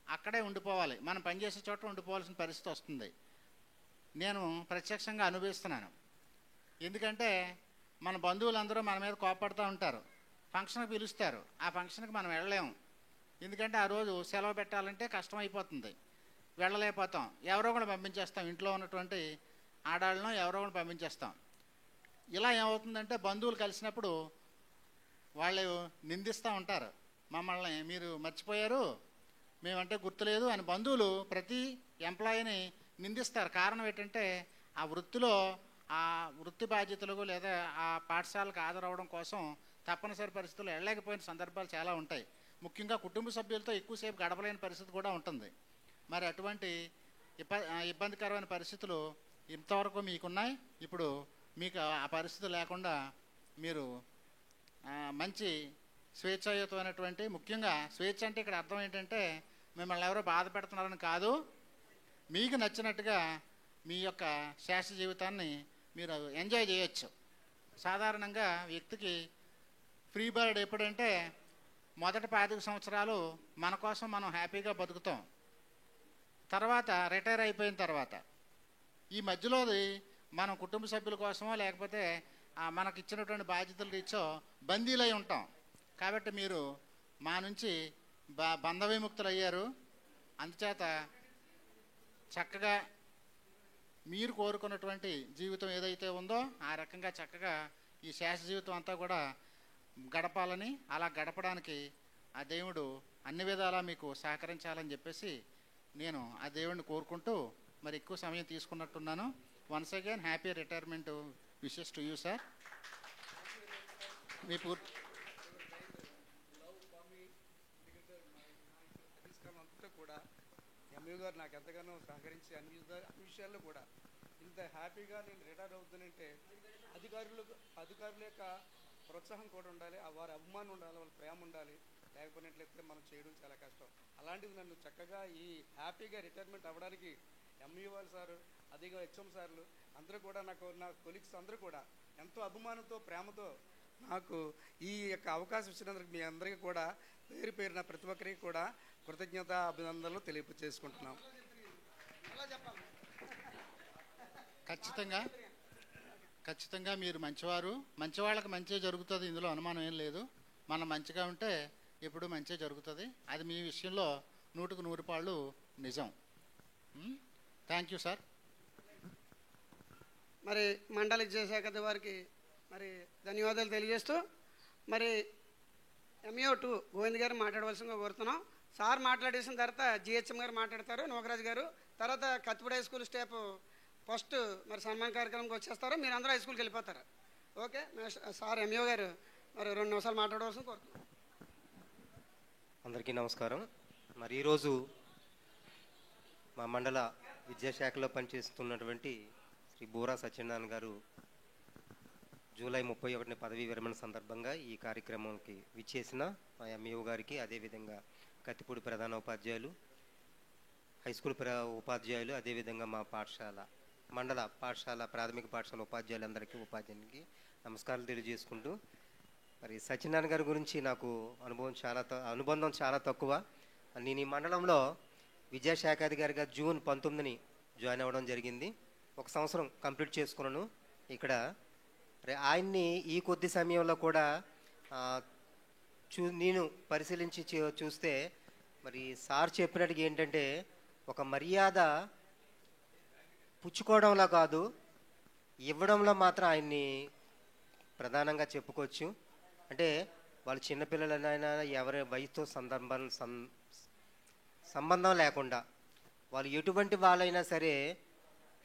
J: అక్కడే ఉండిపోవాలి. మనం పనిచేసే చోట ఉండిపోవాల్సిన పరిస్థితి వస్తుంది. నేను ప్రత్యక్షంగా అనుభవిస్తున్నాను. ఎందుకంటే మన బంధువులందరూ మన మీద కోపడుతూ ఉంటారు. ఫంక్షన్కి పిలుస్తారు, ఆ ఫంక్షన్కి మనం వెళ్ళలేము. ఎందుకంటే ఆ రోజు సెలవు పెట్టాలంటే కష్టం అయిపోతుంది, వెళ్ళలేకపోతాం. ఎవరో కూడా పంపించేస్తాం, ఇంట్లో ఉన్నటువంటి ఆడాళ్ళను ఎవరో కూడా పంపించేస్తాం. ఇలా ఏమవుతుందంటే బంధువులు కలిసినప్పుడు వాళ్ళు నిందిస్తూ ఉంటారు మమ్మల్ని, మీరు మర్చిపోయారు, మేమంటే గుర్తులేదు అని బంధువులు ప్రతి ఎంప్లాయీని నిందిస్తారు. కారణం ఏంటంటే ఆ వృత్తిలో ఆ వృత్తి బాధ్యతలకు లేదా ఆ పాఠశాలకు హాజరవడం కోసం తప్పనిసరి పరిస్థితుల్లో వెళ్ళలేకపోయిన సందర్భాలు చాలా ఉంటాయి. ముఖ్యంగా కుటుంబ సభ్యులతో ఎక్కువసేపు గడపలేని పరిస్థితి కూడా ఉంటుంది. మరి అటువంటి ఇబ్బందికరమైన పరిస్థితులు ఇంతవరకు మీకున్నాయి. ఇప్పుడు మీకు ఆ పరిస్థితి లేకుండా మీరు మంచి స్వేచ్ఛాయుతమైనటువంటి, ముఖ్యంగా స్వేచ్ఛ అంటే ఇక్కడ అర్థం ఏంటంటే మిమ్మల్ని ఎవరో బాధ పెడుతున్నారని కాదు, మీకు నచ్చినట్టుగా మీ యొక్క శాస్త్ర జీవితాన్ని మీరు ఎంజాయ్ చేయొచ్చు. సాధారణంగా వ్యక్తికి ఫ్రీ బర్డ్ ఎప్పుడంటే మొదటి 25 సంవత్సరాలు మన కోసం మనం హ్యాపీగా బతుకుతాం. తర్వాత రిటైర్ అయిపోయిన తర్వాత ఈ మధ్యలోది మనం కుటుంబ సభ్యుల కోసమో లేకపోతే మనకు ఇచ్చినటువంటి బాధ్యతలు రీచో బందీలై ఉంటాం. కాబట్టి మీరు మా నుంచి బంధ విముక్తులు అయ్యారు. అందుచేత చక్కగా మీరు కోరుకున్నటువంటి జీవితం ఏదైతే ఉందో ఆ రకంగా చక్కగా ఈ శేష జీవితం అంతా కూడా గడపాలని, అలా గడపడానికి ఆ దేవుడు అన్ని విధాలా మీకు సహకరించాలని చెప్పేసి నేను ఆ దేవుడిని కోరుకుంటూ మరి ఎక్కువ సమయం తీసుకున్నట్టున్నాను. Once again happy retirement wishes to you sir. మీ పూర్తి
K: కూడా ఎంఈ గారు నాకు ఎంతగానో సహకరించి అన్ని విషయాల్లో కూడా ఇంత హ్యాపీగా నేను రిటైర్ అవుతానంటే అధికారుల యొక్క ప్రోత్సాహం కూడా ఉండాలి, వారి అభిమానం ఉండాలి, వాళ్ళ ప్రేమ ఉండాలి. లేకపోయినట్లయితే మనం చేయడం చాలా కష్టం. అలాంటిది నన్ను చక్కగా ఈ హ్యాపీగా రిటైర్మెంట్ అవ్వడానికి ఎంఈ వాళ్ళు సారు, అదేగా హెచ్ఎం సార్లు అందరూ కూడా నా కొలీగ్స్ అందరూ కూడా ఎంతో అభిమానంతో ప్రేమతో నాకు ఈ యొక్క అవకాశం ఇచ్చినందుకు మీ అందరికీ కూడా పేరు పేరున ప్రతి ఒక్కరికి కూడా కృతజ్ఞత అభినందనలు తెలియజేసుకుంటున్నాం.
J: ఖచ్చితంగా మీరు మంచివారు. మంచి వాళ్ళకి మంచి జరుగుతుంది, ఇందులో అనుమానం ఏం లేదు. మనం మంచిగా ఉంటే ఎప్పుడు మంచి జరుగుతుంది. అది మీ విషయంలో 100కు 100 పాళ్ళు నిజం. Thank you sir.
D: మరి మండలి విద్యాశాఖ వారికి మరి ధన్యవాదాలు తెలియజేస్తూ మరి ఎంఈఓ2 గోవింద్ గారు మాట్లాడవలసిందిగా కోరుతున్నాం. సార్ మాట్లాడేసిన తర్వాత జిహెచ్ఎం గారు మాట్లాడతారు, నోకరాజు గారు, తర్వాత Kathipudi high school staff first మరి సన్మాన కార్యక్రమంకి వచ్చేస్తారు. మీరు అందరూ హై స్కూల్కి వెళ్ళిపోతారు. ఓకే, సార్ ఎంఈఓ గారు మరి 2 నిమిషాలు మాట్లాడవలసింది కోరుతున్నాం.
L: అందరికీ నమస్కారం. మరి ఈరోజు మా మండల విద్యాశాఖలో పనిచేస్తున్నటువంటి శ్రీ బోరా సత్యనారాయణ గారు జూలై 31 పదవీ విరమణ సందర్భంగా ఈ కార్యక్రమానికి విచ్చేసిన మా ఎంఈఓ గారికి, అదేవిధంగా కత్తిపూడి ప్రధాన ఉపాధ్యాయులు, హై స్కూల్ ఉపాధ్యాయులు, అదేవిధంగా మా మండల పాఠశాల ప్రాథమిక పాఠశాల ఉపాధ్యాయులందరికీ ఉపాధ్యాయునికి నమస్కారాలు తెలియజేసుకుంటూ, మరి సత్యనారాయణ గారి గురించి నాకు అనుబంధం చాలా తక్కువ. నేను ఈ మండలంలో విద్యాశాఖాధికారిగా జూన్ 19 జాయిన్ అవ్వడం జరిగింది. 1 సంవత్సరం కంప్లీట్ చేసుకున్నాను ఇక్కడ. ఆయన్ని ఈ కొద్ది సమయంలో కూడా నేను పరిశీలించి చూస్తే మరి సార్ చెప్పినట్టుగా ఏంటంటే ఒక మర్యాద పుచ్చుకోవడంలో కాదు, ఇవ్వడంలో మాత్రం ఆయన్ని ప్రధానంగా చెప్పుకోవచ్చు. అంటే వాళ్ళు చిన్నపిల్లలైనా ఎవరి వయసుతో సంబంధం లేకుండా వాళ్ళు ఎటువంటి వాళ్ళైనా సరే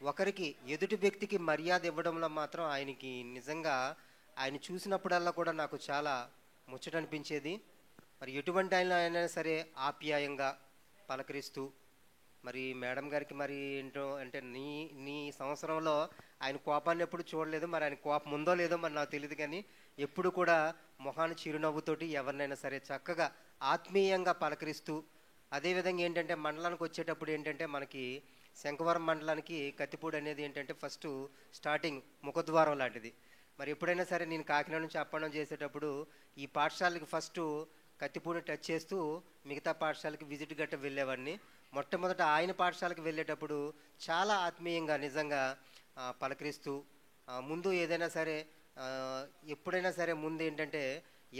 L: ఒకరికి ఎదుటి వ్యక్తికి మర్యాద ఇవ్వడంలో మాత్రం ఆయనకి నిజంగా ఆయన చూసినప్పుడల్లా కూడా నాకు చాలా ముచ్చట అనిపించేది. మరి ఎటువంటి అయినా సరే ఆప్యాయంగా పలకరిస్తూ, మరి మేడం గారికి మరి ఏంటో అంటే నీ సంవత్సరంలో ఆయన కోపాన్ని ఎప్పుడు చూడలేదు. మరి ఆయన కోపం ఉందో లేదో మరి నాకు తెలియదు, కానీ ఎప్పుడు కూడా మొహాన్ని చిరునవ్వుతోటి ఎవరినైనా సరే చక్కగా ఆత్మీయంగా పలకరిస్తూ, అదేవిధంగా ఏంటంటే మండలానికి వచ్చేటప్పుడు ఏంటంటే మనకి శంఖవరం మండలానికి కత్తిపూడి అనేది ఏంటంటే ఫస్ట్ స్టార్టింగ్ ముఖద్వారం లాంటిది. మరి ఎప్పుడైనా సరే నేను కాకినాడ నుంచి అప్పడం చేసేటప్పుడు ఈ పాఠశాలకి ఫస్ట్ కత్తిపూడి టచ్ చేస్తూ మిగతా పాఠశాలకి విజిట్ గట్ట వెళ్ళేవాడిని. మొట్టమొదట ఆయన పాఠశాలకు వెళ్ళేటప్పుడు చాలా ఆత్మీయంగా నిజంగా పలకరిస్తూ, ముందు ఏదైనా సరే ఎప్పుడైనా సరే ముందు ఏంటంటే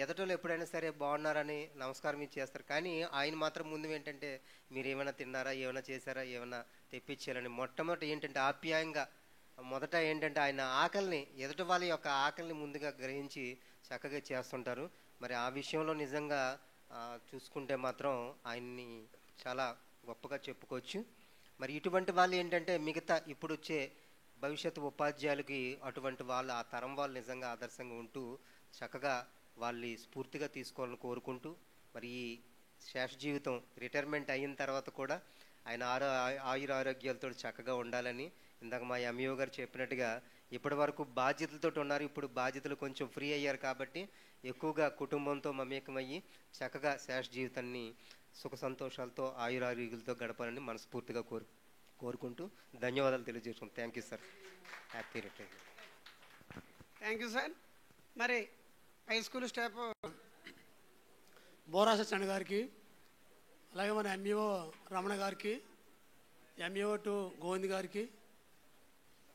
L: ఎదటోళ్ళు ఎప్పుడైనా సరే బాగున్నారని నమస్కారం ఇచ్చేస్తారు, కానీ ఆయన మాత్రం ముందు ఏంటంటే మీరు ఏమైనా తిన్నారా, ఏమైనా చేశారా, ఏమైనా తెప్పించారని మొట్టమొదటి ఏంటంటే ఆప్యాయంగా మొదట ఏంటంటే ఆయన ఆకలిని, ఎదుటి వాళ్ళ యొక్క ఆకలిని ముందుగా గ్రహించి చక్కగా చేస్తుంటారు. మరి ఆ విషయంలో నిజంగా చూసుకుంటే మాత్రం ఆయన్ని చాలా గొప్పగా చెప్పుకోవచ్చు. మరి ఇటువంటి వాళ్ళు ఏంటంటే మిగతా ఇప్పుడు వచ్చే భవిష్యత్తు ఉపాధ్యాయులకి అటువంటి వాళ్ళు ఆ తరం వాళ్ళు నిజంగా ఆదర్శంగా ఉంటూ చక్కగా వాళ్ళని స్ఫూర్తిగా తీసుకోవాలని కోరుకుంటూ, మరి ఈ శేష జీవితం రిటైర్మెంట్ అయిన తర్వాత కూడా ఆయన ఆయుర ఆరోగ్యాలతో చక్కగా ఉండాలని ఇందాక మా ఎంఈఓ గారు చెప్పినట్టుగా ఇప్పటి వరకు బాధ్యతలతో ఉన్నారు, ఇప్పుడు బాధ్యతలు కొంచెం ఫ్రీ అయ్యారు కాబట్టి ఎక్కువగా కుటుంబంతో మమేకమయ్యి చక్కగా శేష జీవితాన్ని సుఖ సంతోషాలతో ఆయురారోగ్యాలతో గడపాలని మనస్ఫూర్తిగా కోరుకుంటూ ధన్యవాదాలు తెలియజేసుకుంటాం. Thank you sir. Happy retirement.
D: Thank you sir. మరి high school staff
M: Bora Satyanarayana గారికి, అలాగే మన ఎంఈఓ రమణ గారికి, ఎంఈఓ2 గోవింద్ గారికి,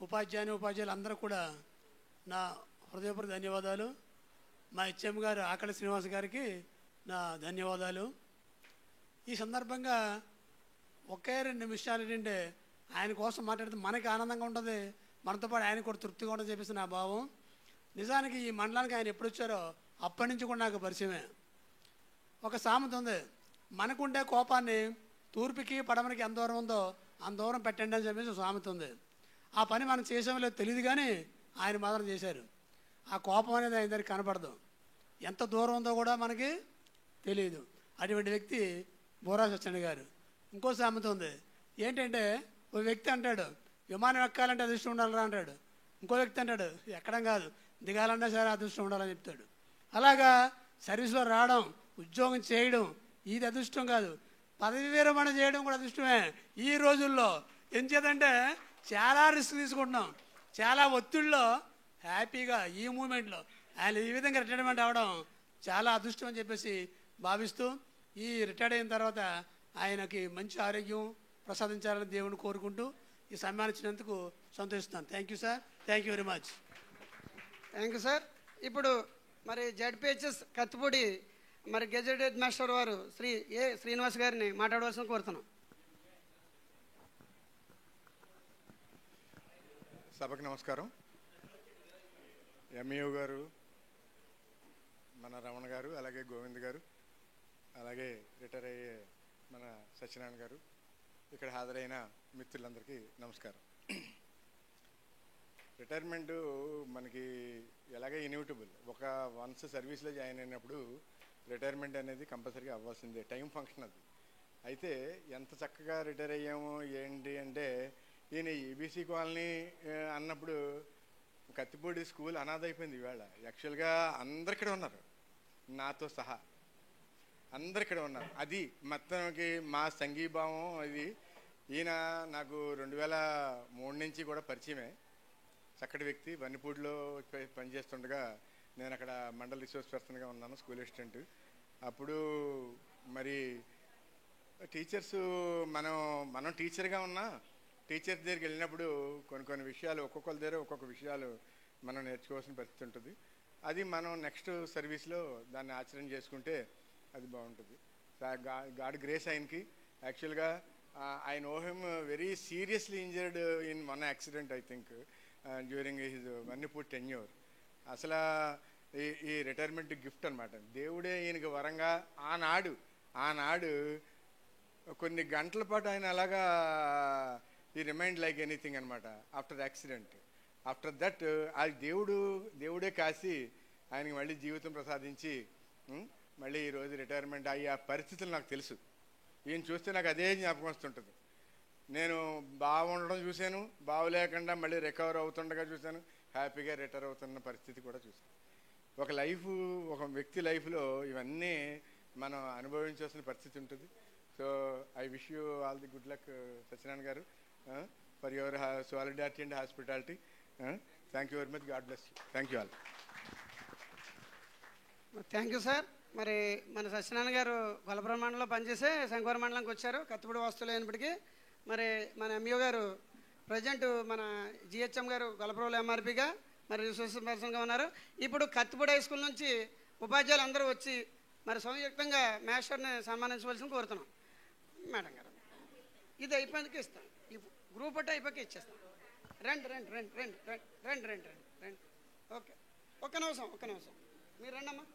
M: ఉపాధ్యాయులు అందరూ కూడా నా హృదయపూర్వక ధన్యవాదాలు. మా హెచ్ఎం గారు ఆకలి శ్రీనివాస్ గారికి నా ధన్యవాదాలు. ఈ సందర్భంగా ఒకే 2 నిమిషాలు ఏంటంటే ఆయన కోసం మాట్లాడితే మనకి ఆనందంగా ఉంటుంది, మనతో పాటు ఆయన కూడా తృప్తిగా ఉంటుందని చెప్పేసి నా భావం. నిజానికి ఈ మండలానికి ఆయన ఎప్పుడు వచ్చారో అప్పటి నుంచి కూడా నాకు పరిచయమే. ఒక సామెత ఉంది, మనకుండే కోపాన్ని తూర్పుకి పడమరకి ఎంత దూరం ఉందో అంత దూరం పెట్టండి అని చెప్పేసి సామెత ఉంది. ఆ పని మనం చేసామో లేదో తెలియదు, కానీ ఆయన మాత్రం చేశారు. ఆ కోపం అనేది ఆయన దగ్గర కనపడదు, ఎంత దూరం ఉందో కూడా మనకి తెలియదు. అటువంటి వ్యక్తి బోరా సత్యనారాయణ గారు. ఇంకో సామెత ఉంది ఏంటంటే, ఓ వ్యక్తి అంటాడు విమానం ఎక్కాలంటే అదృష్టం ఉండాలిరా అంటాడు, ఇంకో వ్యక్తి అంటాడు ఎక్కడం కాదు దిగాలన్నా సరే అదృష్టం ఉండాలని చెప్తాడు. అలాగా సర్వీస్లో రావడం, ఉద్యోగం చేయడం ఇది అదృష్టం కాదు, పదవి విరమణ చేయడం కూడా అదృష్టమే ఈ రోజుల్లో. ఎంచేతంటే చాలా రిస్క్ తీసుకుంటున్నాం, చాలా ఒత్తిడిలో హ్యాపీగా ఈ మూమెంట్లో ఆయన ఈ విధంగా రిటైర్మెంట్ అవ్వడం చాలా అదృష్టం అని చెప్పేసి భావిస్తూ, ఈ రిటైర్డ్ అయిన తర్వాత ఆయనకి మంచి ఆరోగ్యం ప్రసాదించాలని దేవుని కోరుకుంటూ ఈ సన్మానించినందుకు సంతోషిస్తున్నాను. Thank you sir, thank you very much.
D: Thank you sir. ఇప్పుడు మరి జడ్పిహెచ్ఎస్ కత్తిపూడి మరి గెజెట్ హెడ్ మాస్టర్ వారు శ్రీ ఏ శ్రీనివాస్ గారిని మాట్లాడవలసిన కోరుతున్నాం.
N: సభకు నమస్కారం. ఎంఈఓ గారు, మన రమణ గారు, అలాగే గోవింద్ గారు, అలాగే రిటైర్ అయ్యే మన సత్యనారాయణ గారు, ఇక్కడ హాజరైన మిత్రులందరికీ నమస్కారం. రిటైర్మెంటు మనకి ఎలాగే ఇన్యూటబుల్. వన్స్ సర్వీస్లో జాయిన్ అయినప్పుడు రిటైర్మెంట్ అనేది కంపల్సరీగా అవ్వాల్సిందే, టైం ఫంక్షన్ అది. అయితే ఎంత చక్కగా రిటైర్ అయ్యామో ఏంటి అంటే, ఈయన ఈబీసీ కాలనీ అన్నప్పుడు కత్తిపూడి స్కూల్ అనాథ అయిపోయింది. ఇవాళ యాక్చువల్గా అందరు ఇక్కడ ఉన్నారు, నాతో సహా అందరు ఇక్కడ ఉన్నారు. అది మొత్తానికి మా సంఘీభావం. ఇది ఈయన నాకు 2003 నుంచి కూడా పరిచయమే. చక్కటి వ్యక్తి. వన్నిపూడిలో పనిచేస్తుండగా నేను అక్కడ మండల రిసోర్స్ పర్సన్గా ఉన్నాను, స్కూల్ అసిస్టెంట్. అప్పుడు మరి టీచర్స్ మనం టీచర్గా ఉన్నా టీచర్స్ దగ్గరికి వెళ్ళినప్పుడు కొన్ని విషయాలు ఒక్కొక్కరి దగ్గర ఒక్కొక్క విషయాలు మనం నేర్చుకోవాల్సిన పరిస్థితి ఉంటుంది. అది మనం నెక్స్ట్ సర్వీస్లో దాన్ని ఆచరణ చేసుకుంటే అది బాగుంటుంది. గాడ్ గ్రేస్ ఆయనకి. యాక్చువల్గా I know him very seriously injured in one accident I think during his Vannipudi tenure. అసలు ఈ రిటైర్మెంట్ గిఫ్ట్ అనమాట. దేవుడే ఈయనకి వరంగా ఆనాడు కొన్ని గంటల పాటు ఆయన అలాగా ఈ రిమైండ్ లైక్ ఎనీథింగ్ అనమాట ఆఫ్టర్ యాక్సిడెంట్. ఆఫ్టర్ దట్ ఆ దేవుడే కాసి ఆయనకి మళ్ళీ జీవితం ప్రసాదించి మళ్ళీ ఈరోజు రిటైర్మెంట్ అయ్యే పరిస్థితులు నాకు తెలుసు. ఈయన చూస్తే నాకు అదే జ్ఞాపకం వస్తుంటుంది. నేను బాగుండడం చూశాను, బాగులేకుండా మళ్ళీ రికవర్ అవుతుండగా చూశాను, హ్యాపీగా రిటైర్ అవుతున్న పరిస్థితి కూడా చూశాను. ఒక వ్యక్తి లైఫ్లో ఇవన్నీ మనం అనుభవించాల్సిన పరిస్థితి ఉంటుంది. So I wish you all the good luck Satyanarayana garu for your solidarity and hospitality. Thank you very much. God bless you. Thank you all.
D: Thank you sir. మరి మన సత్యనారాయణ గారు గొల్లపురం మండలంలో పనిచేసే శంకవరం మండలంకి వచ్చారు, కత్తిపూడి వాస్తులు అయినప్పటికీ. మరి మన ఎంఈఓ గారు ప్రజెంట్ మన జిహెచ్ఎం గారు గొల్లపురంలో ఎంఆర్పిగా మరి రిసోర్స్ పర్సన్గా ఉన్నారు. ఇప్పుడు కత్తిపూడి హై స్కూల్ నుంచి ఉపాధ్యాయులు అందరూ వచ్చి మరి సంయుక్తంగా మాస్టర్ని సన్మానించవలసిన కోరుతున్నాం. మేడం గారు ఇది అయిపోయిందుకు ఇస్తాం, ఈ గ్రూప్ ఒకటి అయిపోయి ఇచ్చేస్తాం. రండి రండి రండి రండి రండి రండి రండి రండి. ఓకే, ఒక్క నిమిషం మీరు రండి అమ్మా,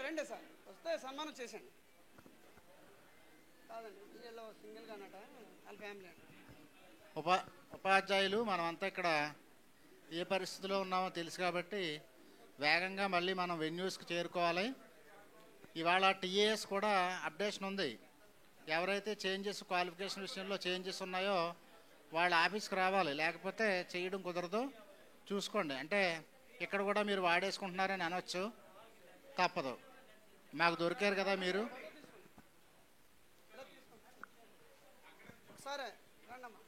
D: రండి సార్. వస్తే సన్మానం చేసేయండి. కాదండి వీళ్ళలో సింగిల్గా అన్నట వాళ్ళ ఫ్యామిలీ అండి.
J: ఉపాధ్యాయులు మనమంతా ఇక్కడ ఏ పరిస్థితిలో ఉన్నామో తెలుసు కాబట్టి వేగంగా మళ్ళీ మనం వెన్యూస్కి చేరుకోవాలి. ఇవాళ టీఏఎస్ కూడా అప్డేషన్ ఉంది. ఎవరైతే చేంజెస్ క్వాలిఫికేషన్ విషయంలో చేంజెస్ ఉన్నాయో వాళ్ళ ఆఫీస్కి రావాలి, లేకపోతే చేయడం కుదరదు. చూసుకోండి. అంటే ఇక్కడ కూడా మీరు వాడేసుకుంటున్నారని అనొచ్చు, తప్పదు. మాకు దొరికారు కదా మీరు.
D: సరే రండమ్మా.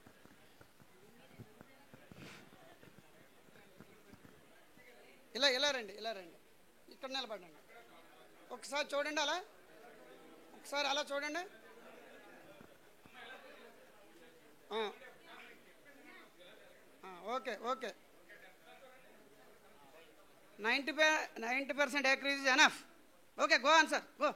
D: ఇలా రండి ఇక్కడ నిలబడండి. ఒకసారి చూడండి, ఒకసారి అలా చూడండి. Okay okay 90% accuracy is enough. Okay, go on, sir. Go.